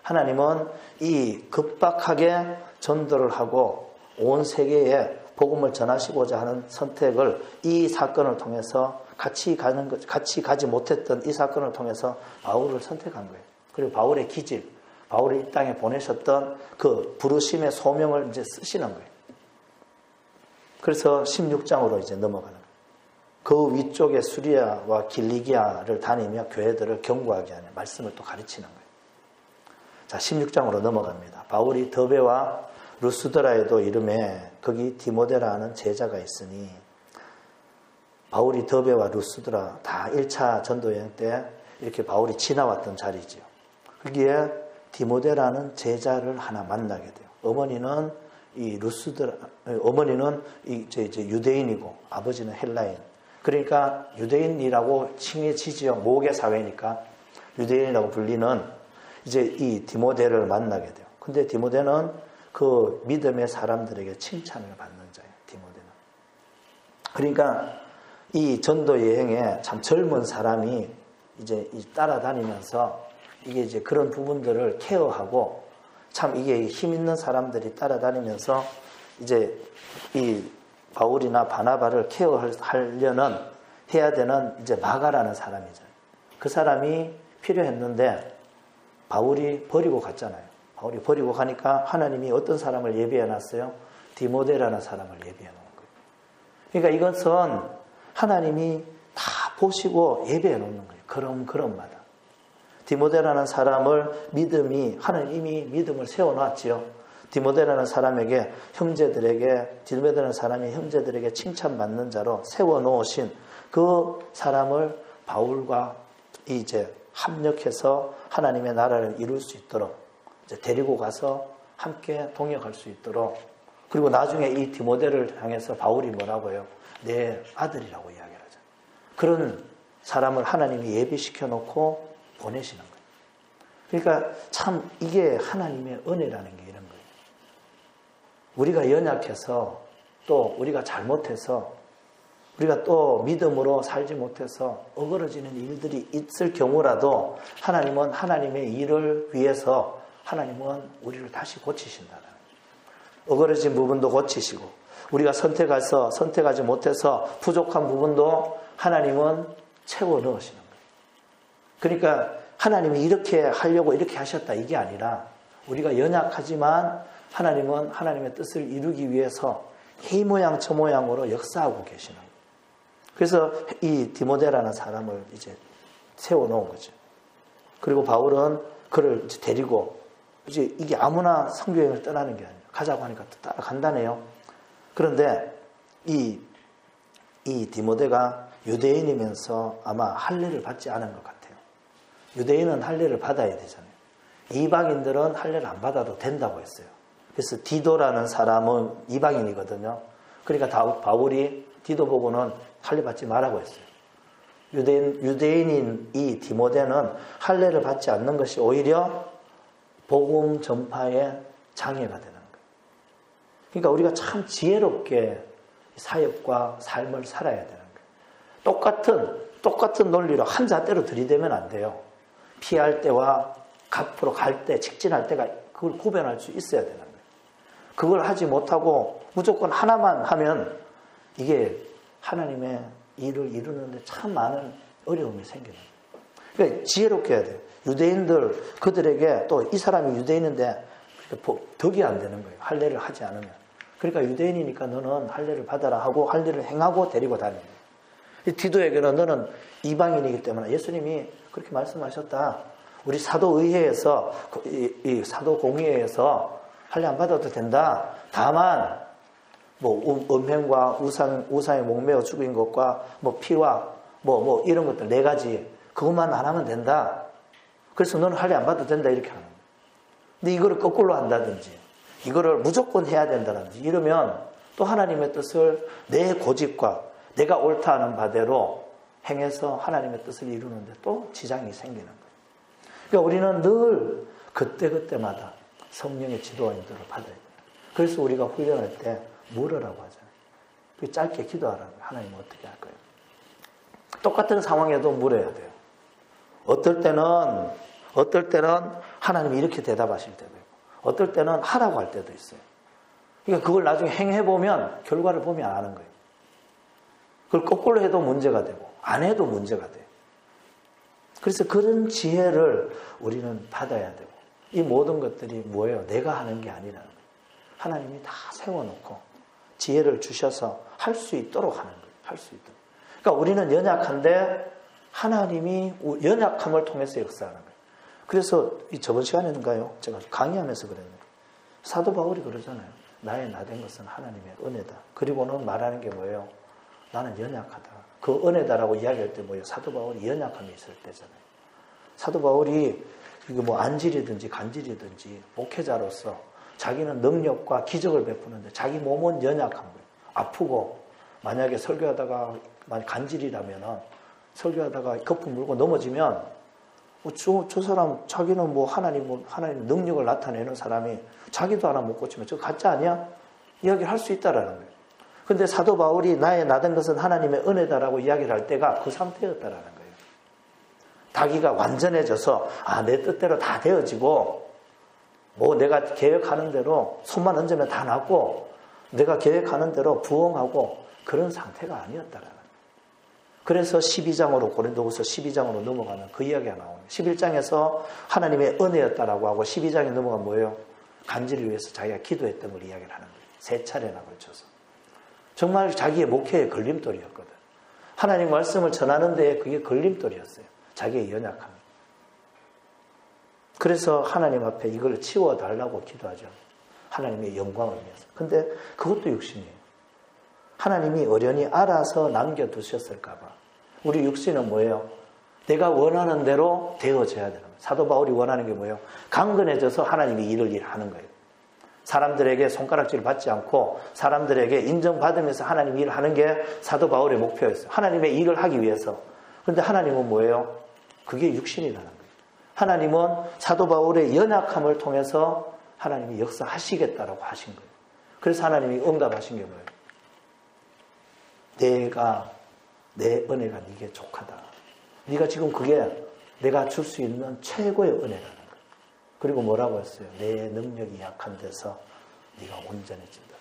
하나님은 이 급박하게 전도를 하고 온 세계에 복음을 전하시고자 하는 선택을 이 사건을 통해서 같이 가지 못했던 이 사건을 통해서 바울을 선택한 거예요. 그리고 바울의 기질, 바울을 이 땅에 보내셨던 그 부르심의 소명을 이제 쓰시는 거예요. 그래서 16장으로 이제 넘어가는 거예요. 그 위쪽에 수리아와 길리기아를 다니며 교회들을 경고하게 하는 말씀을 또 가르치는 거예요. 자, 16장으로 넘어갑니다. 바울이 더베와 루스드라에도 이름에 거기 디모데라 하는 제자가 있으니, 바울이 더베와 루스드라 다 1차 전도여행 때 이렇게 바울이 지나왔던 자리죠. 거기에 디모데라는 제자를 하나 만나게 돼요. 어머니는 이 루스드라, 어머니는 이제 유대인이고 아버지는 헬라인. 그러니까 유대인이라고 칭해지지요. 모계 사회니까 유대인이라고 불리는 이제 이 디모데를 만나게 돼요. 근데 디모데는 그 믿음의 사람들에게 칭찬을 받는 자예요. 디모데는. 그러니까 이 전도 여행에 참 젊은 사람이 이제 따라다니면서 이게 이제 그런 부분들을 케어하고, 참 이게 힘 있는 사람들이 따라다니면서 이제 이 바울이나 바나바를 케어하려는 해야 되는 이제 마가라는 사람이잖아요. 그 사람이 필요했는데 바울이 버리고 갔잖아요. 바울이 버리고 가니까 하나님이 어떤 사람을 예비해 놨어요? 디모데라는 사람을 예비해 놓은 거예요. 그러니까 이것은 하나님이 다 보시고 예비해 놓는 거예요. 그럼마다. 디모데라는 사람을 하나님 이미 믿음을 세워놨지요. 디모데라는 사람에게 디모데라는 사람이 형제들에게 칭찬받는 자로 세워놓으신 그 사람을 바울과 이제 합력해서 하나님의 나라를 이룰 수 있도록 이제 데리고 가서 함께 동역할 수 있도록, 그리고 나중에 이 디모데를 향해서 바울이 뭐라고요? 내 아들이라고 이야기를 하죠. 그런 사람을 하나님이 예비시켜 놓고 보내시는 거예요. 그러니까 참 이게 하나님의 은혜라는 게 이런 거예요. 우리가 연약해서, 또 우리가 잘못해서, 우리가 또 믿음으로 살지 못해서 어그러지는 일들이 있을 경우라도 하나님은 하나님의 일을 위해서 하나님은 우리를 다시 고치신다는 거예요. 어그러진 부분도 고치시고, 우리가 선택하지 못해서 부족한 부분도 하나님은 채워 넣으시는 거예요. 그러니까 하나님이 이렇게 하려고 이렇게 하셨다 이게 아니라, 우리가 연약하지만 하나님은 하나님의 뜻을 이루기 위해서 이 모양 저 모양으로 역사하고 계시는 거예요. 그래서 이 디모데라는 사람을 이제 세워놓은 거죠. 그리고 바울은 그를 이제 데리고, 이제 이게 아무나 선교여행을 떠나는 게 아니에요. 가자고 하니까 따라간다네요. 그런데 이 디모데가 유대인이면서 아마 할례를 받지 않은 것 같아요. 유대인은 할례를 받아야 되잖아요. 이방인들은 할례를 안 받아도 된다고 했어요. 그래서 디도라는 사람은 이방인이거든요. 그러니까 바울이 디도 보고는 할례 받지 말라고 했어요. 유대인인 이 디모데는 할례를 받지 않는 것이 오히려 복음 전파의 장애가 되는 거예요. 그러니까 우리가 참 지혜롭게 사역과 삶을 살아야 되는 거예요. 똑같은 논리로 한 잣대로 들이대면 안 돼요. 피할 때와 앞으로 갈 때, 직진할 때가 그걸 구별할 수 있어야 되는 거예요. 그걸 하지 못하고 무조건 하나만 하면 이게 하나님의 일을 이루는데 참 많은 어려움이 생기는 거예요. 그러니까 지혜롭게 해야 돼요. 유대인들, 그들에게 또 이 사람이 유대인인데 덕이 안 되는 거예요. 할례를 하지 않으면. 그러니까 유대인이니까 너는 할례를 받아라 하고 할례를 행하고 데리고 다니는 거예요. 디도에게는 너는 이방인이기 때문에 예수님이 그렇게 말씀하셨다. 우리 사도의회에서, 이 사도공의회에서 할례 안 받아도 된다. 다만 뭐 음행과 우상에 목매어 죽인 것과 뭐 피와 뭐 이런 것들 4가지 그것만 안 하면 된다. 그래서 너는 할례 안 받아도 된다 이렇게 하는 거예요. 근데 이거를 거꾸로 한다든지 이거를 무조건 해야 된다든지 이러면 또 하나님의 뜻을 내 고집과 내가 옳다 하는 바대로 행해서 하나님의 뜻을 이루는데 또 지장이 생기는 거예요. 그러니까 우리는 늘 그때마다 성령의 지도와 인도를 받아야 돼요. 그래서 우리가 훈련할 때 물으라고 하잖아요. 짧게 기도하라는 거예요. 하나님 어떻게 할 거예요? 똑같은 상황에도 물어야 돼요. 어떨 때는 하나님이 이렇게 대답하실 때도 있고 어떨 때는 하라고 할 때도 있어요. 그러니까 그걸 나중에 행해보면 결과를 보면 아는 거예요. 그걸 거꾸로 해도 문제가 되고 안 해도 문제가 돼요. 그래서 그런 지혜를 우리는 받아야 되고, 이 모든 것들이 뭐예요? 내가 하는 게 아니라는 거예요. 하나님이 다 세워놓고 지혜를 주셔서 할 수 있도록 하는 거예요. 할 수 있도록. 그러니까 우리는 연약한데 하나님이 연약함을 통해서 역사하는 거예요. 그래서 저번 시간에는가요? 제가 강의하면서 그랬는데 사도 바울이 그러잖아요. 나의 나된 것은 하나님의 은혜다. 그리고는 말하는 게 뭐예요? 나는 연약하다. 그 은혜다라고 이야기할 때 뭐예요? 사도 바울이 연약함이 있을 때잖아요. 사도 바울이 이거 뭐 안질이든지 간질이든지 목회자로서 자기는 능력과 기적을 베푸는데 자기 몸은 연약한 거예요. 아프고 만약에 설교하다가 간질이라면은 설교하다가 거품 물고 넘어지면 저 사람 자기는 뭐 하나님 능력을 나타내는 사람이 자기도 하나 못 고치면 저 가짜 아니야? 이야기를 할 수 있다라는 거예요. 근데 사도 바울이 나의 나된 것은 하나님의 은혜다라고 이야기를 할 때가 그 상태였다라는 거예요. 자기가 완전해져서 내 뜻대로 다 되어지고 뭐 내가 계획하는 대로 손만 얹으면 다 낫고 내가 계획하는 대로 부흥하고 그런 상태가 아니었다라는 거예요. 그래서 12장으로 고린도후서 12장으로 넘어가면 그 이야기가 나오는 거예요. 11장에서 하나님의 은혜였다라고 하고 12장에 넘어가면 뭐예요? 간질을 위해서 자기가 기도했던 걸 이야기를 하는 거예요. 3차례나 걸쳐서. 정말 자기의 목회의 걸림돌이었거든. 하나님 말씀을 전하는 데에 그게 걸림돌이었어요. 자기의 연약함. 그래서 하나님 앞에 이걸 치워달라고 기도하죠. 하나님의 영광을 위해서. 근데 그것도 육신이에요. 하나님이 어련히 알아서 남겨두셨을까 봐. 우리 육신은 뭐예요? 내가 원하는 대로 되어져야 되는 거예요. 사도 바울이 원하는 게 뭐예요? 강건해져서 하나님이 일을 하는 거예요. 사람들에게 손가락질 받지 않고 사람들에게 인정받으면서 하나님 일을 하는 게 사도 바울의 목표였어요. 하나님의 일을 하기 위해서. 그런데 하나님은 뭐예요? 그게 육신이라는 거예요. 하나님은 사도 바울의 연약함을 통해서 하나님이 역사하시겠다라고 하신 거예요. 그래서 하나님이 응답하신 게 뭐예요? 내 은혜가 네게 족하다. 네가 지금 그게 내가 줄 수 있는 최고의 은혜라는 거예요. 그리고 뭐라고 했어요? 내 능력이 약한 데서 네가 온전해진다.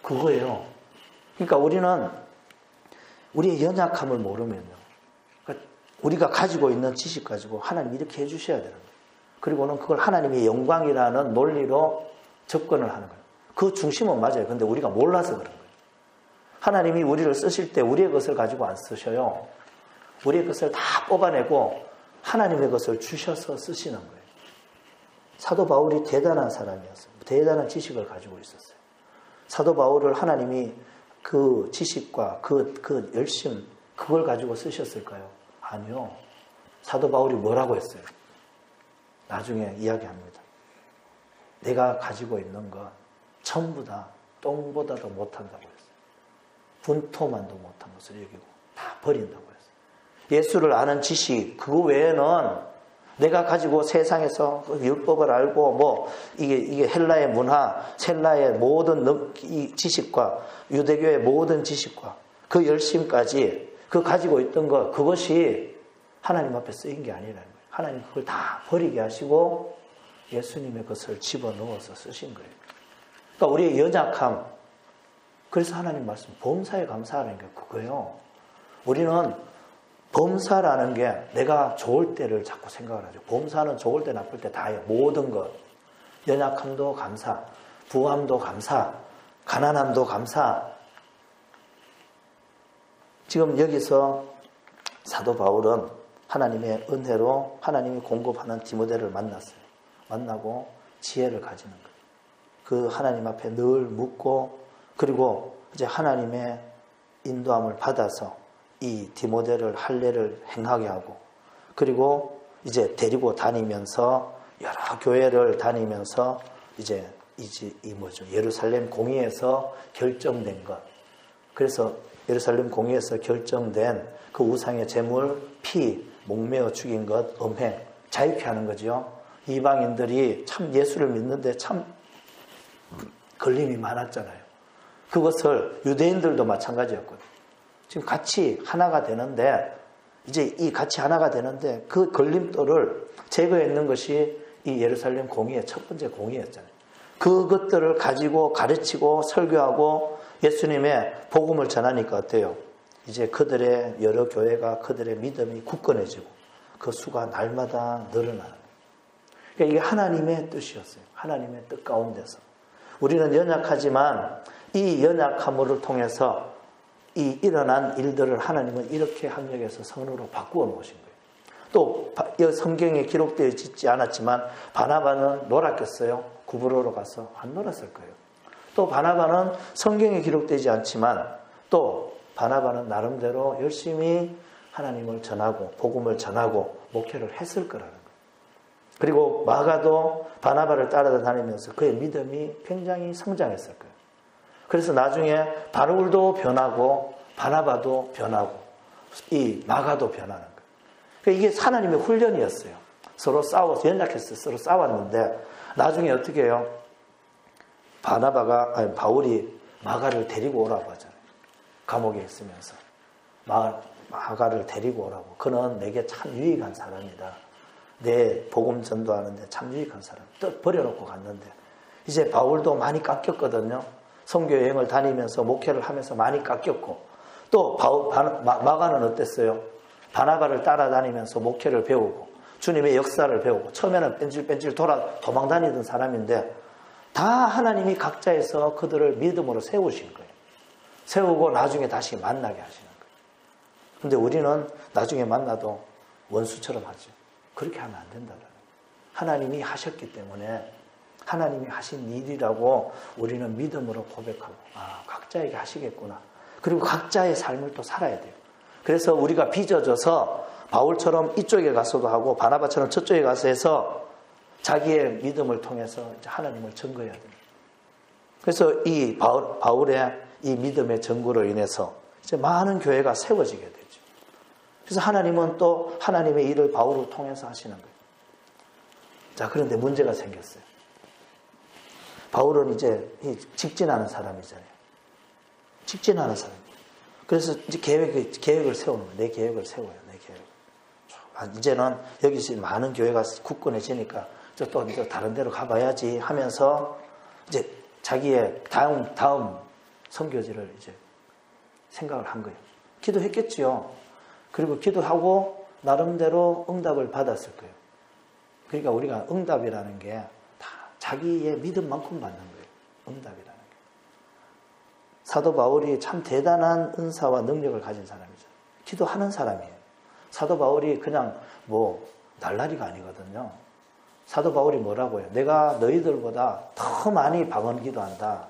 그거예요. 그러니까 우리는 우리의 연약함을 모르면요. 그러니까 우리가 가지고 있는 지식 가지고 하나님 이렇게 해주셔야 되는 거예요. 그리고는 그걸 하나님의 영광이라는 논리로 접근을 하는 거예요. 그 중심은 맞아요. 근데 우리가 몰라서 그런 거예요. 하나님이 우리를 쓰실 때 우리의 것을 가지고 안 쓰셔요. 우리의 것을 다 뽑아내고 하나님의 것을 주셔서 쓰시는 거예요. 사도 바울이 대단한 사람이었어요. 대단한 지식을 가지고 있었어요. 사도 바울을 하나님이 그 지식과 그 열심 그걸 가지고 쓰셨을까요? 아니요. 사도 바울이 뭐라고 했어요? 나중에 이야기합니다. 내가 가지고 있는 것 전부 다 똥보다도 못한다고 했어요. 분토만도 못한 것을 여기고 다 버린다고 했어요. 예수를 아는 지식 그 외에는 내가 가지고 세상에서 율법을 알고 뭐 이게 헬라의 문화, 헬라의 모든 이 지식과 유대교의 모든 지식과 그 열심까지 그 가지고 있던 것 그것이 하나님 앞에 쓰인 게 아니라는 거예요. 하나님 그걸 다 버리게 하시고 예수님의 것을 집어넣어서 쓰신 거예요. 그러니까 우리의 연약함 그래서 하나님 말씀 범사에 감사하는 게 그거예요. 우리는 범사라는 게 내가 좋을 때를 자꾸 생각을 하죠. 범사는 좋을 때 나쁠 때 다예요. 모든 것. 연약함도 감사, 부함도 감사, 가난함도 감사. 지금 여기서 사도 바울은 하나님의 은혜로 하나님이 공급하는 디모데를 만났어요. 만나고 지혜를 가지는 거예요. 그 하나님 앞에 늘 묻고 그리고 이제 하나님의 인도함을 받아서 이 디모데를 할례를 행하게 하고 그리고 이제 데리고 다니면서 여러 교회를 다니면서 이제 예루살렘 공의에서 결정된 것. 그래서 예루살렘 공의에서 결정된 그 우상의 제물, 피, 목매어 죽인 것, 음행, 자유케 하는 거죠. 이방인들이 참 예수를 믿는데 참 걸림이 많았잖아요. 그것을 유대인들도 마찬가지였거든요. 지금 같이 하나가 되는데 이제 이 같이 하나가 되는데 그 걸림돌을 제거했는 것이 이 예루살렘 공의의 첫 번째 공의였잖아요. 그것들을 가지고 가르치고 설교하고 예수님의 복음을 전하니까 어때요? 이제 그들의 여러 교회가 그들의 믿음이 굳건해지고 그 수가 날마다 늘어나는. 그러니까 이게 하나님의 뜻이었어요. 하나님의 뜻 가운데서. 우리는 연약하지만 이 연약함을 통해서 이 일어난 일들을 하나님은 이렇게 합력해서 선으로 바꾸어 놓으신 거예요. 또 성경에 기록되어 있지 않았지만 바나바는 놀았겠어요? 구부러로 가서 안 놀았을 거예요. 또 바나바는 성경에 기록되지 않지만 또 바나바는 나름대로 열심히 하나님을 전하고 복음을 전하고 목회를 했을 거라는 거예요. 그리고 마가도 바나바를 따라다니면서 그의 믿음이 굉장히 성장했을 거예요. 그래서 나중에 바울도 변하고 바나바도 변하고 이 마가도 변하는 거예요. 그러니까 이게 하나님의 훈련이었어요. 서로 싸워서 연약했어요. 서로 싸웠는데 나중에 어떻게 해요? 바울이 마가를 데리고 오라고 하잖아요. 감옥에 있으면서 마가를 데리고 오라고. 그는 내게 참 유익한 사람이다. 내 복음 전도하는데 참 유익한 사람. 또 버려놓고 갔는데 이제 바울도 많이 깎였거든요. 선교 여행을 다니면서 목회를 하면서 많이 깎였고 또 마가는 어땠어요? 바나바를 따라다니면서 목회를 배우고 주님의 역사를 배우고 처음에는 뺀질뺀질 도망다니던 사람인데 다 하나님이 각자에서 그들을 믿음으로 세우신 거예요. 세우고 나중에 다시 만나게 하시는 거예요. 그런데 우리는 나중에 만나도 원수처럼 하죠. 그렇게 하면 안 된다는 거예요. 하나님이 하셨기 때문에 하나님이 하신 일이라고 우리는 믿음으로 고백하고 각자에게 하시겠구나. 그리고 각자의 삶을 또 살아야 돼요. 그래서 우리가 빚어져서 바울처럼 이쪽에 가서도 하고 바나바처럼 저쪽에 가서 해서 자기의 믿음을 통해서 이제 하나님을 증거해야 됩니다. 그래서 이 바울의 이 믿음의 증거로 인해서 이제 많은 교회가 세워지게 되죠. 그래서 하나님은 또 하나님의 일을 바울을 통해서 하시는 거예요. 자, 그런데 문제가 생겼어요. 바울은 이제 직진하는 사람이잖아요. 직진하는 사람. 그래서 이제 계획을 세우는 거예요. 내 계획을 세워요. 내 계획을. 이제는 여기 많은 교회가 굳건해지니까 또 이제 다른 데로 가봐야지 하면서 이제 자기의 다음 선교지를 이제 생각을 한 거예요. 기도했겠지요. 그리고 기도하고 나름대로 응답을 받았을 거예요. 그러니까 우리가 응답이라는 게 다 자기의 믿음만큼 받는 거예요. 응답이라는 게. 사도 바울이 참 대단한 은사와 능력을 가진 사람이죠. 기도하는 사람이에요. 사도 바울이 그냥 날라리가 아니거든요. 사도 바울이 뭐라고 해요? 내가 너희들보다 더 많이 방언기도 한다.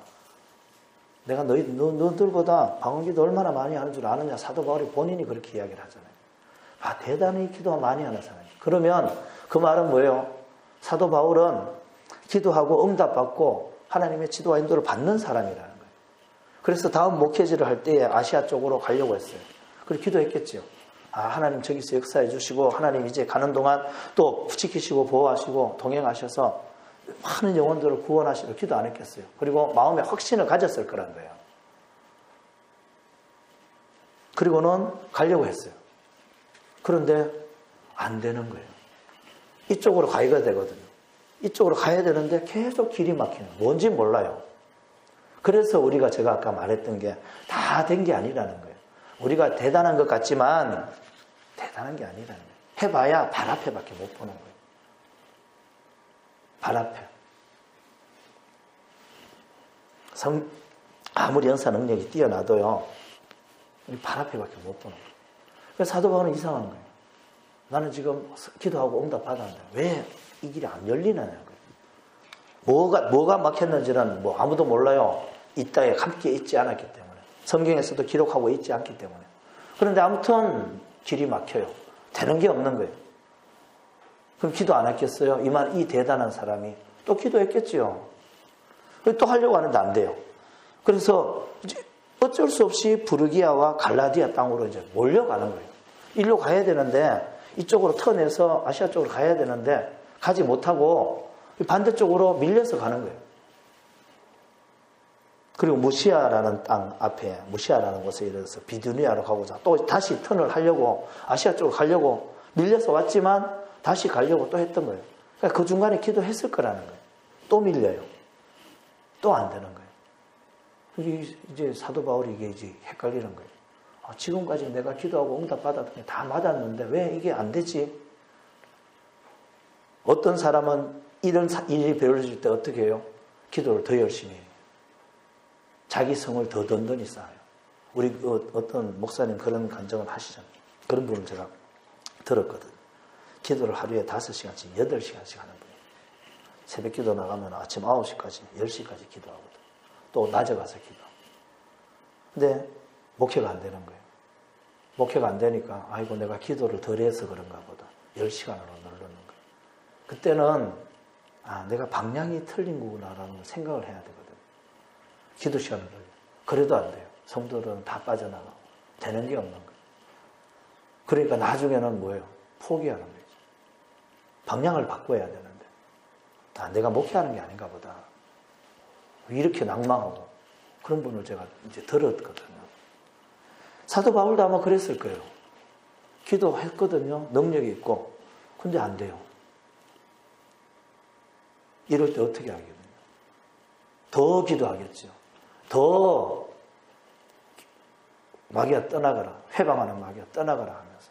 내가 너희들보다 방언기도 얼마나 많이 하는 줄 아느냐? 사도 바울이 본인이 그렇게 이야기를 하잖아요. 대단히 기도 많이 하는 사람이에요. 그러면 그 말은 뭐예요? 사도 바울은 기도하고 응답받고 하나님의 지도와 인도를 받는 사람이라는 거예요. 그래서 다음 목회지를 할 때에 아시아 쪽으로 가려고 했어요. 그리고 기도했겠죠. 하나님 저기서 역사해 주시고 하나님 이제 가는 동안 또 지키시고 보호하시고 동행하셔서 많은 영혼들을 구원하시고 기도 안 했겠어요. 그리고 마음에 확신을 가졌을 거란 거예요. 그리고는 가려고 했어요. 그런데 안 되는 거예요. 이쪽으로 가야 되거든요. 이쪽으로 가야 되는데 계속 길이 막히는 거예요. 뭔지 몰라요. 그래서 제가 아까 말했던 게 다 된 게 아니라는 거예요. 우리가 대단한 것 같지만 대단한 게 아니라는 거예요. 해봐야 발 앞에밖에 못 보는 거예요. 발 앞에. 아무리 연사 능력이 뛰어나도요. 우리 발 앞에밖에 못 보는 거예요. 그래서 사도 바울은 이상한 거예요. 나는 지금 기도하고 응답 받았는데 왜 이 길이 안 열리냐는 거예요. 뭐가 막혔는지는 아무도 몰라요. 이 땅에 함께 있지 않았기 때문에. 성경에서도 기록하고 있지 않기 때문에. 그런데 아무튼 길이 막혀요. 되는 게 없는 거예요. 그럼 기도 안 했겠어요? 이 대단한 사람이 또 기도했겠지요. 또 하려고 하는데 안 돼요. 그래서 이제 어쩔 수 없이 부르기아와 갈라디아 땅으로 이제 몰려가는 거예요. 일로 가야 되는데 이쪽으로 턴해서 아시아 쪽으로 가야 되는데 가지 못하고 반대쪽으로 밀려서 가는 거예요. 그리고 무시아라는 땅 앞에 무시아라는 곳에 이르러서 비두니아로 가고자 또 다시 턴을 하려고 아시아 쪽으로 가려고 밀려서 왔지만 다시 가려고 또 했던 거예요. 그러니까 그 중간에 기도했을 거라는 거예요. 또 밀려요. 또 안 되는 거예요. 이제 사도 바울이 이제 헷갈리는 거예요. 지금까지 내가 기도하고 응답 받았던 게 다 맞았는데 왜 이게 안 되지? 어떤 사람은 이런 일이 벌어질 때 어떻게 해요? 기도를 더 열심히 해요. 자기 성을 더 든든히 쌓아요. 우리 어떤 목사님 그런 간증을 하시잖아요. 그런 분을 제가 들었거든요. 기도를 하루에 5시간씩, 8시간씩 하는 분이에요. 새벽 기도 나가면 아침 9시까지, 10시까지 기도하거든. 또 낮에 가서 기도하고. 근데 목회가 안 되는 거예요. 목회가 안 되니까 아이고 내가 기도를 덜 해서 그런가 보다. 10시간으로 누르는 거예요. 그때는 내가 방향이 틀린 거구나라는 생각을 해야 되거든. 기도 시간을 늘려. 그래도 안 돼요. 성도들은 다 빠져나가고 되는 게 없는 거예요. 그러니까 나중에는 뭐예요? 포기하는 거예요. 방향을 바꿔야 되는데 내가 목회하는 게 아닌가 보다. 이렇게 낭망하고 그런 분을 제가 이제 들었거든요. 사도 바울도 아마 그랬을 거예요. 기도했거든요. 능력이 있고. 근데 안 돼요. 이럴 때 어떻게 하겠느냐. 더 기도하겠죠. 더 마귀야 떠나가라. 회방하는 마귀야 떠나가라 하면서.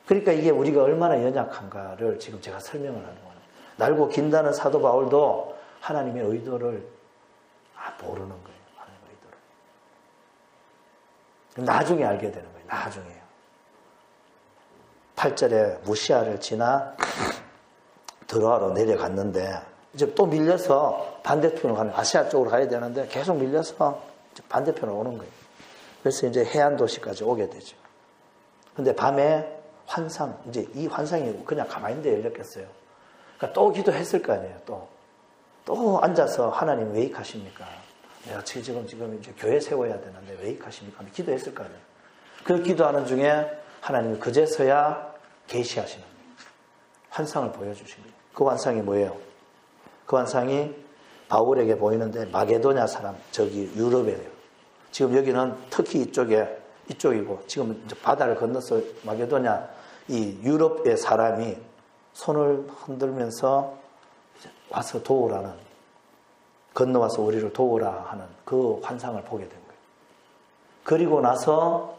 그러니까 이게 우리가 얼마나 연약한가를 지금 제가 설명을 하는 거예요. 날고 긴다는 사도 바울도 하나님의 의도를 모르는 거예요. 하나님의 의도를. 나중에 알게 되는 거예요. 나중에요. 8절에 무시아를 지나 드로아로 내려갔는데 이제 또 밀려서 반대편으로 가는 아시아 쪽으로 가야 되는데 계속 밀려서 반대편으로 오는 거예요. 그래서 이제 해안 도시까지 오게 되죠. 근데 밤에 환상, 이제 이 환상이 그냥 가만히 있는데 열렸겠어요. 그러니까 또 기도했을 거 아니에요. 또 앉아서 하나님 왜 이익하십니까? 내가 지금 이제 교회 세워야 되는데 왜 이익하십니까? 기도했을 거 아니에요. 그 기도하는 중에 하나님이 그제서야 계시하시는 거예요. 환상을 보여주신 거예요. 그 환상이 뭐예요? 그 환상이 바울에게 보이는데 마게도냐 사람, 저기 유럽이에요. 지금 여기는 터키 이쪽이고 지금 이제 바다를 건너서 마게도냐 이 유럽의 사람이 손을 흔들면서 와서 도우라는, 건너와서 우리를 도우라 하는 그 환상을 보게 된 거예요. 그리고 나서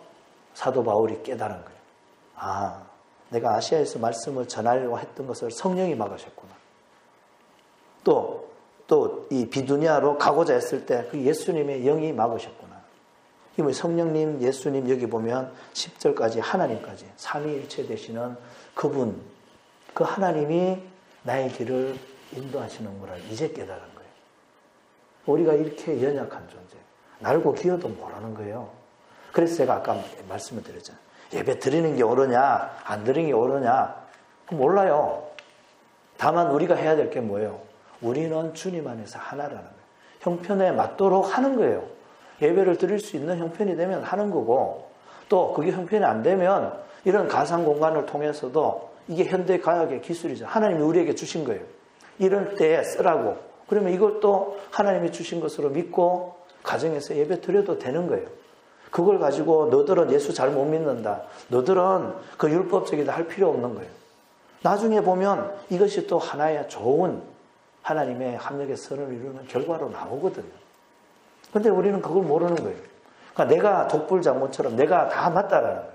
사도 바울이 깨달은 거예요. 내가 아시아에서 말씀을 전하려고 했던 것을 성령이 막으셨구나. 또 이 비두니아로 가고자 했을 때 그 예수님의 영이 막으셨구나. 이 성령님, 예수님 여기 보면 10절까지 하나님까지 삼위일체 되시는 그분, 그 하나님이 나의 길을 인도하시는 거를 이제 깨달은 거예요. 우리가 이렇게 연약한 존재, 날고 기어도 모르는 거예요. 그래서 제가 아까 말씀을 드렸잖아요. 예배 드리는 게 옳으냐 안 드리는 게 옳으냐 몰라요. 다만 우리가 해야 될 게 뭐예요? 우리는 주님 안에서 하나라는 거예요. 형편에 맞도록 하는 거예요. 예배를 드릴 수 있는 형편이 되면 하는 거고, 또 그게 형편이 안 되면 이런 가상 공간을 통해서도 이게 현대 과학의 기술이죠. 하나님이 우리에게 주신 거예요. 이럴 때 쓰라고. 그러면 이것도 하나님이 주신 것으로 믿고 가정에서 예배 드려도 되는 거예요. 그걸 가지고 너들은 예수 잘 못 믿는다, 너들은 그 율법적이다 할 필요 없는 거예요. 나중에 보면 이것이 또 하나의 좋은 하나님의 합력의 선을 이루는 결과로 나오거든요. 근데 우리는 그걸 모르는 거예요. 그러니까 내가 독불장군처럼 내가 다 맞다라는 거예요.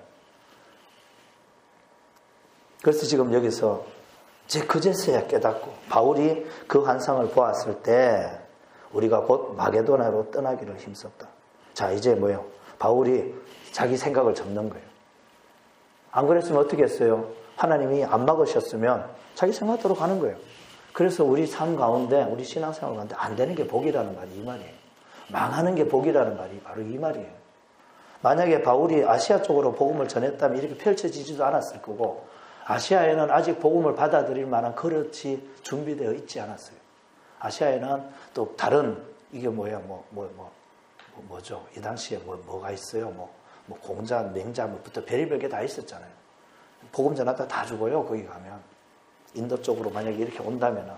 그래서 지금 여기서 그제서야 깨닫고 바울이 그 환상을 보았을 때 우리가 곧 마게도나로 떠나기를 힘썼다. 자, 이제 뭐예요? 바울이 자기 생각을 접는 거예요. 안 그랬으면 어떻게 했어요? 하나님이 안 막으셨으면 자기 생각대로 가는 거예요. 그래서 우리 삶 가운데, 우리 신앙생활 가운데 안 되는 게 복이라는 말이 이 말이에요. 망하는 게 복이라는 말이 바로 이 말이에요. 만약에 바울이 아시아 쪽으로 복음을 전했다면 이렇게 펼쳐지지도 않았을 거고, 아시아에는 아직 복음을 받아들일 만한 그릇이 준비되어 있지 않았어요. 아시아에는 또 다른, 이게 뭐야, 뭐죠? 이 당시에 뭐가 있어요? 공자, 맹자, 부터 별의별 게 다 있었잖아요. 복음 전하다 다 죽어요, 거기 가면. 인도 쪽으로 만약에 이렇게 온다면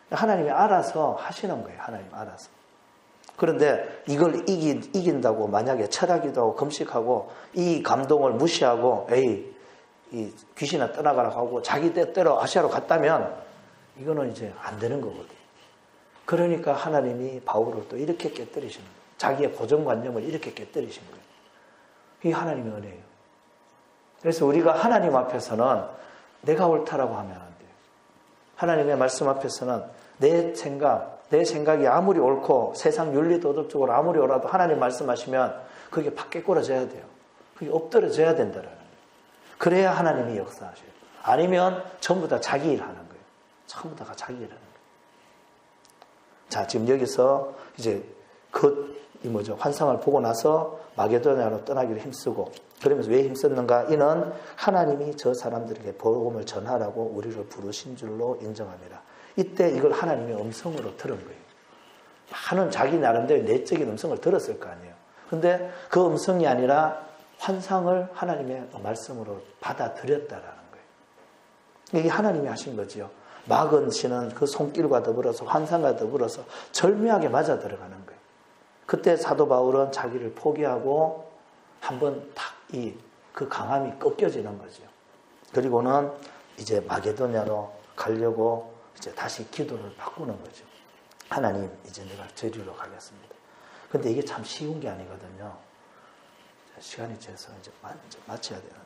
하나님이 알아서 하시는 거예요. 하나님 알아서. 그런데 이걸 이긴다고 만약에 철학기도 하고 금식하고 이 감동을 무시하고 이 귀신아 떠나가라고 하고 자기 때때로 아시아로 갔다면 이거는 이제 안 되는 거거든요. 그러니까 하나님이 바울을 또 이렇게 깨뜨리시는 거예요. 자기의 고정관념을 이렇게 깨뜨리신 거예요. 이게 하나님의 은혜예요. 그래서 우리가 하나님 앞에서는 내가 옳다라고 하면 안 돼요. 하나님의 말씀 앞에서는 내 생각이 아무리 옳고 세상 윤리도덕적으로 아무리 옳아도 하나님 말씀하시면 그게 밖에 꼬라져야 돼요. 그게 엎드려져야 된다라는 거예요. 그래야 하나님이 역사하셔요. 아니면 전부 다 자기 일 하는 거예요. 전부 다가 자기 일 하는 거예요. 자, 지금 여기서 이제 환상을 보고 나서 마게도냐로 떠나기를 힘쓰고, 그러면서 왜 힘썼는가? 이는 하나님이 저 사람들에게 복음을 전하라고 우리를 부르신 줄로 인정합니다. 이때 이걸 하나님의 음성으로 들은 거예요. 하는 자기 나름대로 내적인 음성을 들었을 거 아니에요. 근데 그 음성이 아니라 환상을 하나님의 말씀으로 받아들였다라는 거예요. 이게 하나님이 하신 거지요. 막은 씨는 그 손길과 더불어서 환상과 더불어서 절묘하게 맞아 들어가는 거예요. 그때 사도 바울은 자기를 포기하고 한번 탁 그 강함이 꺾여지는 거죠. 그리고는 이제 마게도냐로 가려고 이제 다시 기도를 바꾸는 거죠. 하나님, 이제 내가 저리로 가겠습니다. 근데 이게 참 쉬운 게 아니거든요. 시간이 돼서 이제 마쳐야 되는데.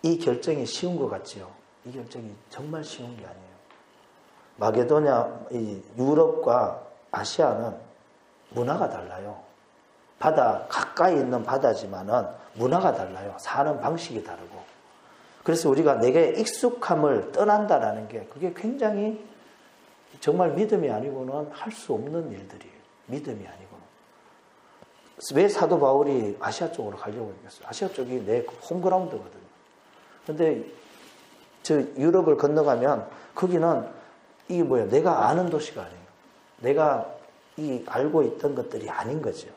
이 결정이 쉬운 것 같지요? 이 결정이 정말 쉬운 게 아니에요. 마게도냐, 유럽과 아시아는 문화가 달라요. 바다, 가까이 있는 바다지만은 문화가 달라요. 사는 방식이 다르고. 그래서 우리가 내게 익숙함을 떠난다라는 게 그게 굉장히 정말 믿음이 아니고는 할 수 없는 일들이에요. 믿음이 아니고는. 왜 사도 바울이 아시아 쪽으로 가려고 했겠어요? 아시아 쪽이 내 홈그라운드거든요. 근데 저 유럽을 건너가면 거기는 이게 뭐예요? 내가 아는 도시가 아니에요. 내가 알고 있던 것들이 아닌 거죠.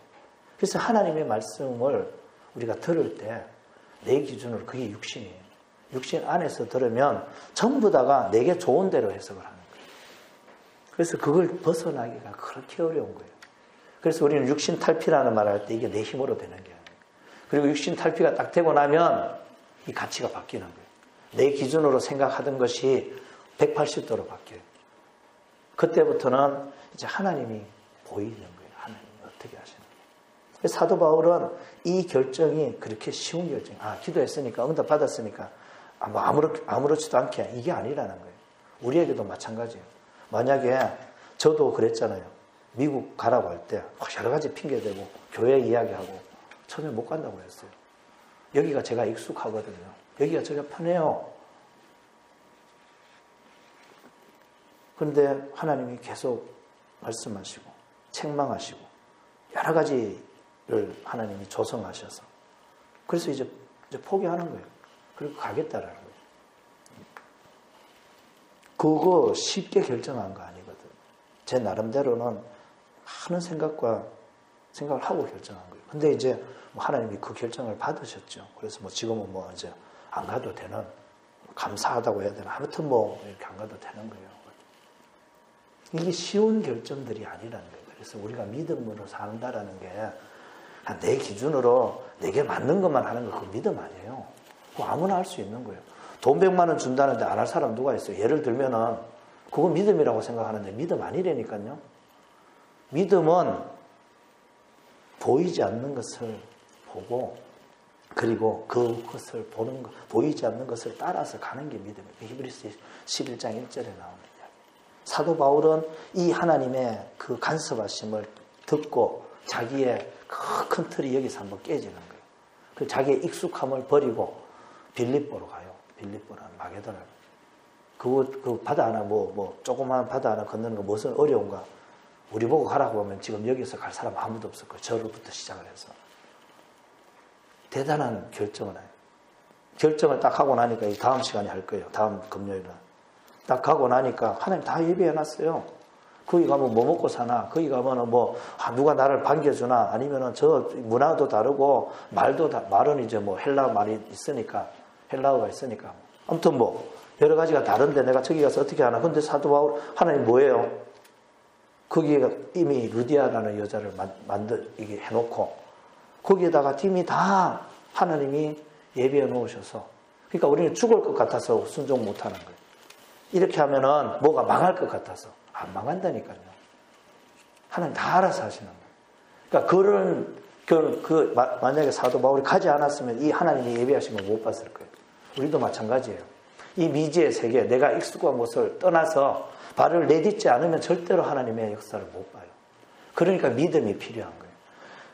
그래서 하나님의 말씀을 우리가 들을 때 내 기준으로 그게 육신이에요. 육신 안에서 들으면 전부 다가 내게 좋은 대로 해석을 하는 거예요. 그래서 그걸 벗어나기가 그렇게 어려운 거예요. 그래서 우리는 육신 탈피라는 말을 할 때 이게 내 힘으로 되는 게 아니에요. 그리고 육신 탈피가 딱 되고 나면 이 가치가 바뀌는 거예요. 내 기준으로 생각하던 것이 180도로 바뀌어요. 그때부터는 이제 하나님이 보이는 거예요. 하나님이 어떻게 하시는 거예요. 그래서 사도 바울은 이 결정이 그렇게 쉬운 결정이, 기도했으니까, 응답 받았으니까, 아무렇지도 않게, 이게 아니라는 거예요. 우리에게도 마찬가지예요. 만약에 저도 그랬잖아요. 미국 가라고 할 때 여러 가지 핑계대고 교회 이야기하고 처음에 못 간다고 했어요. 여기가 제가 익숙하거든요. 여기가 제가 편해요. 그런데 하나님이 계속 말씀하시고 책망하시고 여러 가지를 하나님이 조성하셔서 그래서 이제 포기하는 거예요. 그리고 가겠다라는 거예요. 그거 쉽게 결정한 거 아니거든. 제 나름대로는 많은 생각을 하고 결정한 거예요. 근데 이제 하나님이 그 결정을 받으셨죠. 그래서 지금은 이제 안 가도 되는, 감사하다고 해야 되나, 아무튼 이렇게 안 가도 되는 거예요. 이게 쉬운 결정들이 아니라는 거예요. 그래서 우리가 믿음으로 산다라는 게 내 기준으로 내게 맞는 것만 하는 거, 그거 믿음 아니에요. 그거 아무나 할 수 있는 거예요. 돈 100만 원 준다는데 안 할 사람 누가 있어요? 예를 들면은 그거 믿음이라고 생각하는데 믿음 아니라니까요. 믿음은 보이지 않는 것을 보고 그리고 그것을 보는 것, 보이지 않는 것을 따라서 가는 게 믿음이에요. 히브리서 11장 1절에 나옵니다. 사도 바울은 이 하나님의 그 간섭하심을 듣고 자기의 큰 틀이 여기서 한번 깨지는 거예요. 그 자기의 익숙함을 버리고 빌립보로 가요. 빌립보라는 마게도나. 그 바다 하나 조그마한 바다 하나 건너는 거 무슨 어려운가? 우리 보고 가라고 하면 지금 여기서 갈 사람 아무도 없을 거예요. 저로부터 시작을 해서. 대단한 결정을 해요. 결정을 딱 하고 나니까 다음 시간에 할 거예요. 다음 금요일은. 딱 가고 나니까 하나님 다 예배해놨어요. 거기 가면 뭐 먹고 사나, 거기 가면은 누가 나를 반겨주나, 아니면은 저 문화도 다르고 말은 이제 헬라 말이 있으니까, 헬라어가 있으니까. 아무튼 여러 가지가 다른데 내가 저기 가서 어떻게 하나. 근데 사도 바울, 하나님 뭐예요? 거기에 이미 루디아라는 여자를 이게 해놓고, 거기에다가 팀이 다 하나님이 예배해 놓으셔서, 그러니까 우리는 죽을 것 같아서 순종 못 하는 거예요. 이렇게 하면은 뭐가 망할 것 같아서. 안 망한다니까요. 하나님 다 알아서 하시는 거예요. 그러니까 그런 만약에 사도 바울이 가지 않았으면 이 하나님이 예비하신 걸 못 봤을 거예요. 우리도 마찬가지예요. 이 미지의 세계, 내가 익숙한 곳을 떠나서 발을 내딛지 않으면 절대로 하나님의 역사를 못 봐요. 그러니까 믿음이 필요한 거예요.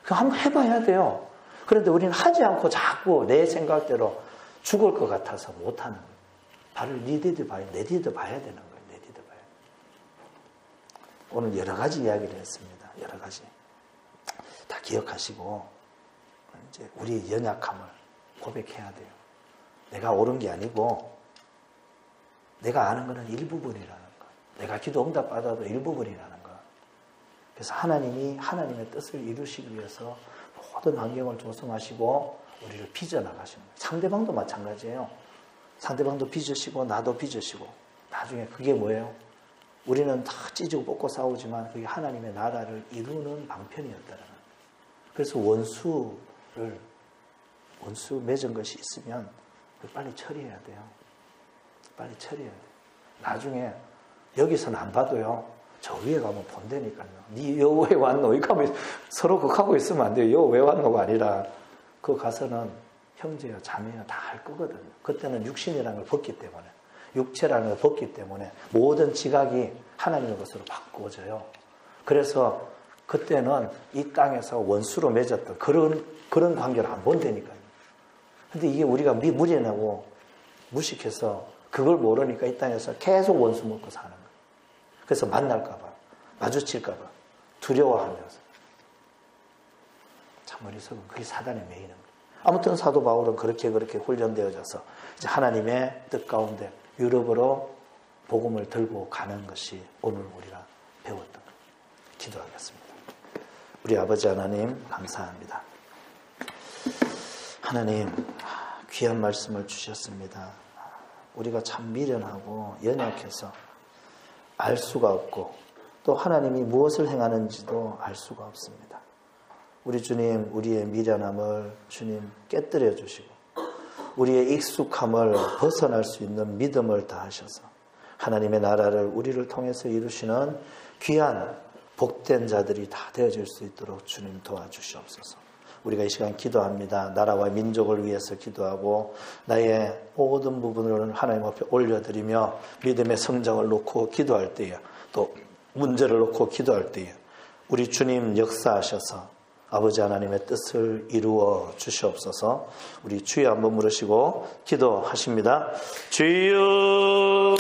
그거 한번 해봐야 돼요. 그런데 우리는 하지 않고 자꾸 내 생각대로 죽을 것 같아서 못하는 거예요. 발을 내딛어 봐야 되는 거예요. 내딛어 봐야. 오늘 여러 가지 이야기를 했습니다. 여러 가지. 다 기억하시고 이제 우리의 연약함을 고백해야 돼요. 내가 옳은 게 아니고 내가 아는 것은 일부분이라는 거. 내가 기도 응답 받아도 일부분이라는 거. 그래서 하나님이 하나님의 뜻을 이루시기 위해서 모든 환경을 조성하시고 우리를 빚어나가시는 거예요. 상대방도 마찬가지예요. 상대방도 빚으시고 나도 빚으시고 나중에 그게 뭐예요? 우리는 다 찢고 뽑고 싸우지만 그게 하나님의 나라를 이루는 방편이었다는 거예요. 그래서 원수 맺은 것이 있으면 빨리 처리해야 돼요. 빨리 처리해야 돼요. 나중에 여기서는 안 봐도요. 저 위에 가면 본다니까요. 니 여 왜 왔노? 이렇게 하면 서로 그렇게 있으면 안 돼요. 여 왜 왔노가 아니라 그 가서는 형제여 자매여 다 할 거거든요. 그때는 육신이라는 걸 벗기 때문에 육체라는 걸 벗기 때문에 모든 지각이 하나님의 것으로 바꾸어져요. 그래서 그때는 이 땅에서 원수로 맺었던 그런 관계를 안 본다니까요. 근데 이게 우리가 무리하고 무식해서 그걸 모르니까 이 땅에서 계속 원수 먹고 사는 거예요. 그래서 만날까봐, 마주칠까봐 두려워하면서. 참 어리석은 그게 사단의 매이는 거예요. 아무튼 사도 바울은 그렇게 훈련되어져서 이제 하나님의 뜻 가운데 유럽으로 복음을 들고 가는 것이 오늘 우리가 배웠던 거예요. 기도하겠습니다. 우리 아버지 하나님 감사합니다. 하나님 귀한 말씀을 주셨습니다. 우리가 참 미련하고 연약해서 알 수가 없고 또 하나님이 무엇을 행하는지도 알 수가 없습니다. 우리 주님 우리의 미련함을 주님 깨뜨려 주시고 우리의 익숙함을 벗어날 수 있는 믿음을 다하셔서 하나님의 나라를 우리를 통해서 이루시는 귀한 복된 자들이 다 되어질 수 있도록 주님 도와주시옵소서. 우리가 이 시간 기도합니다. 나라와 민족을 위해서 기도하고 나의 모든 부분을 하나님 앞에 올려드리며 믿음의 성장을 놓고 기도할 때에 또 문제를 놓고 기도할 때에 우리 주님 역사하셔서 아버지 하나님의 뜻을 이루어 주시옵소서. 우리 주여 한번 물으시고 기도하십니다. 주여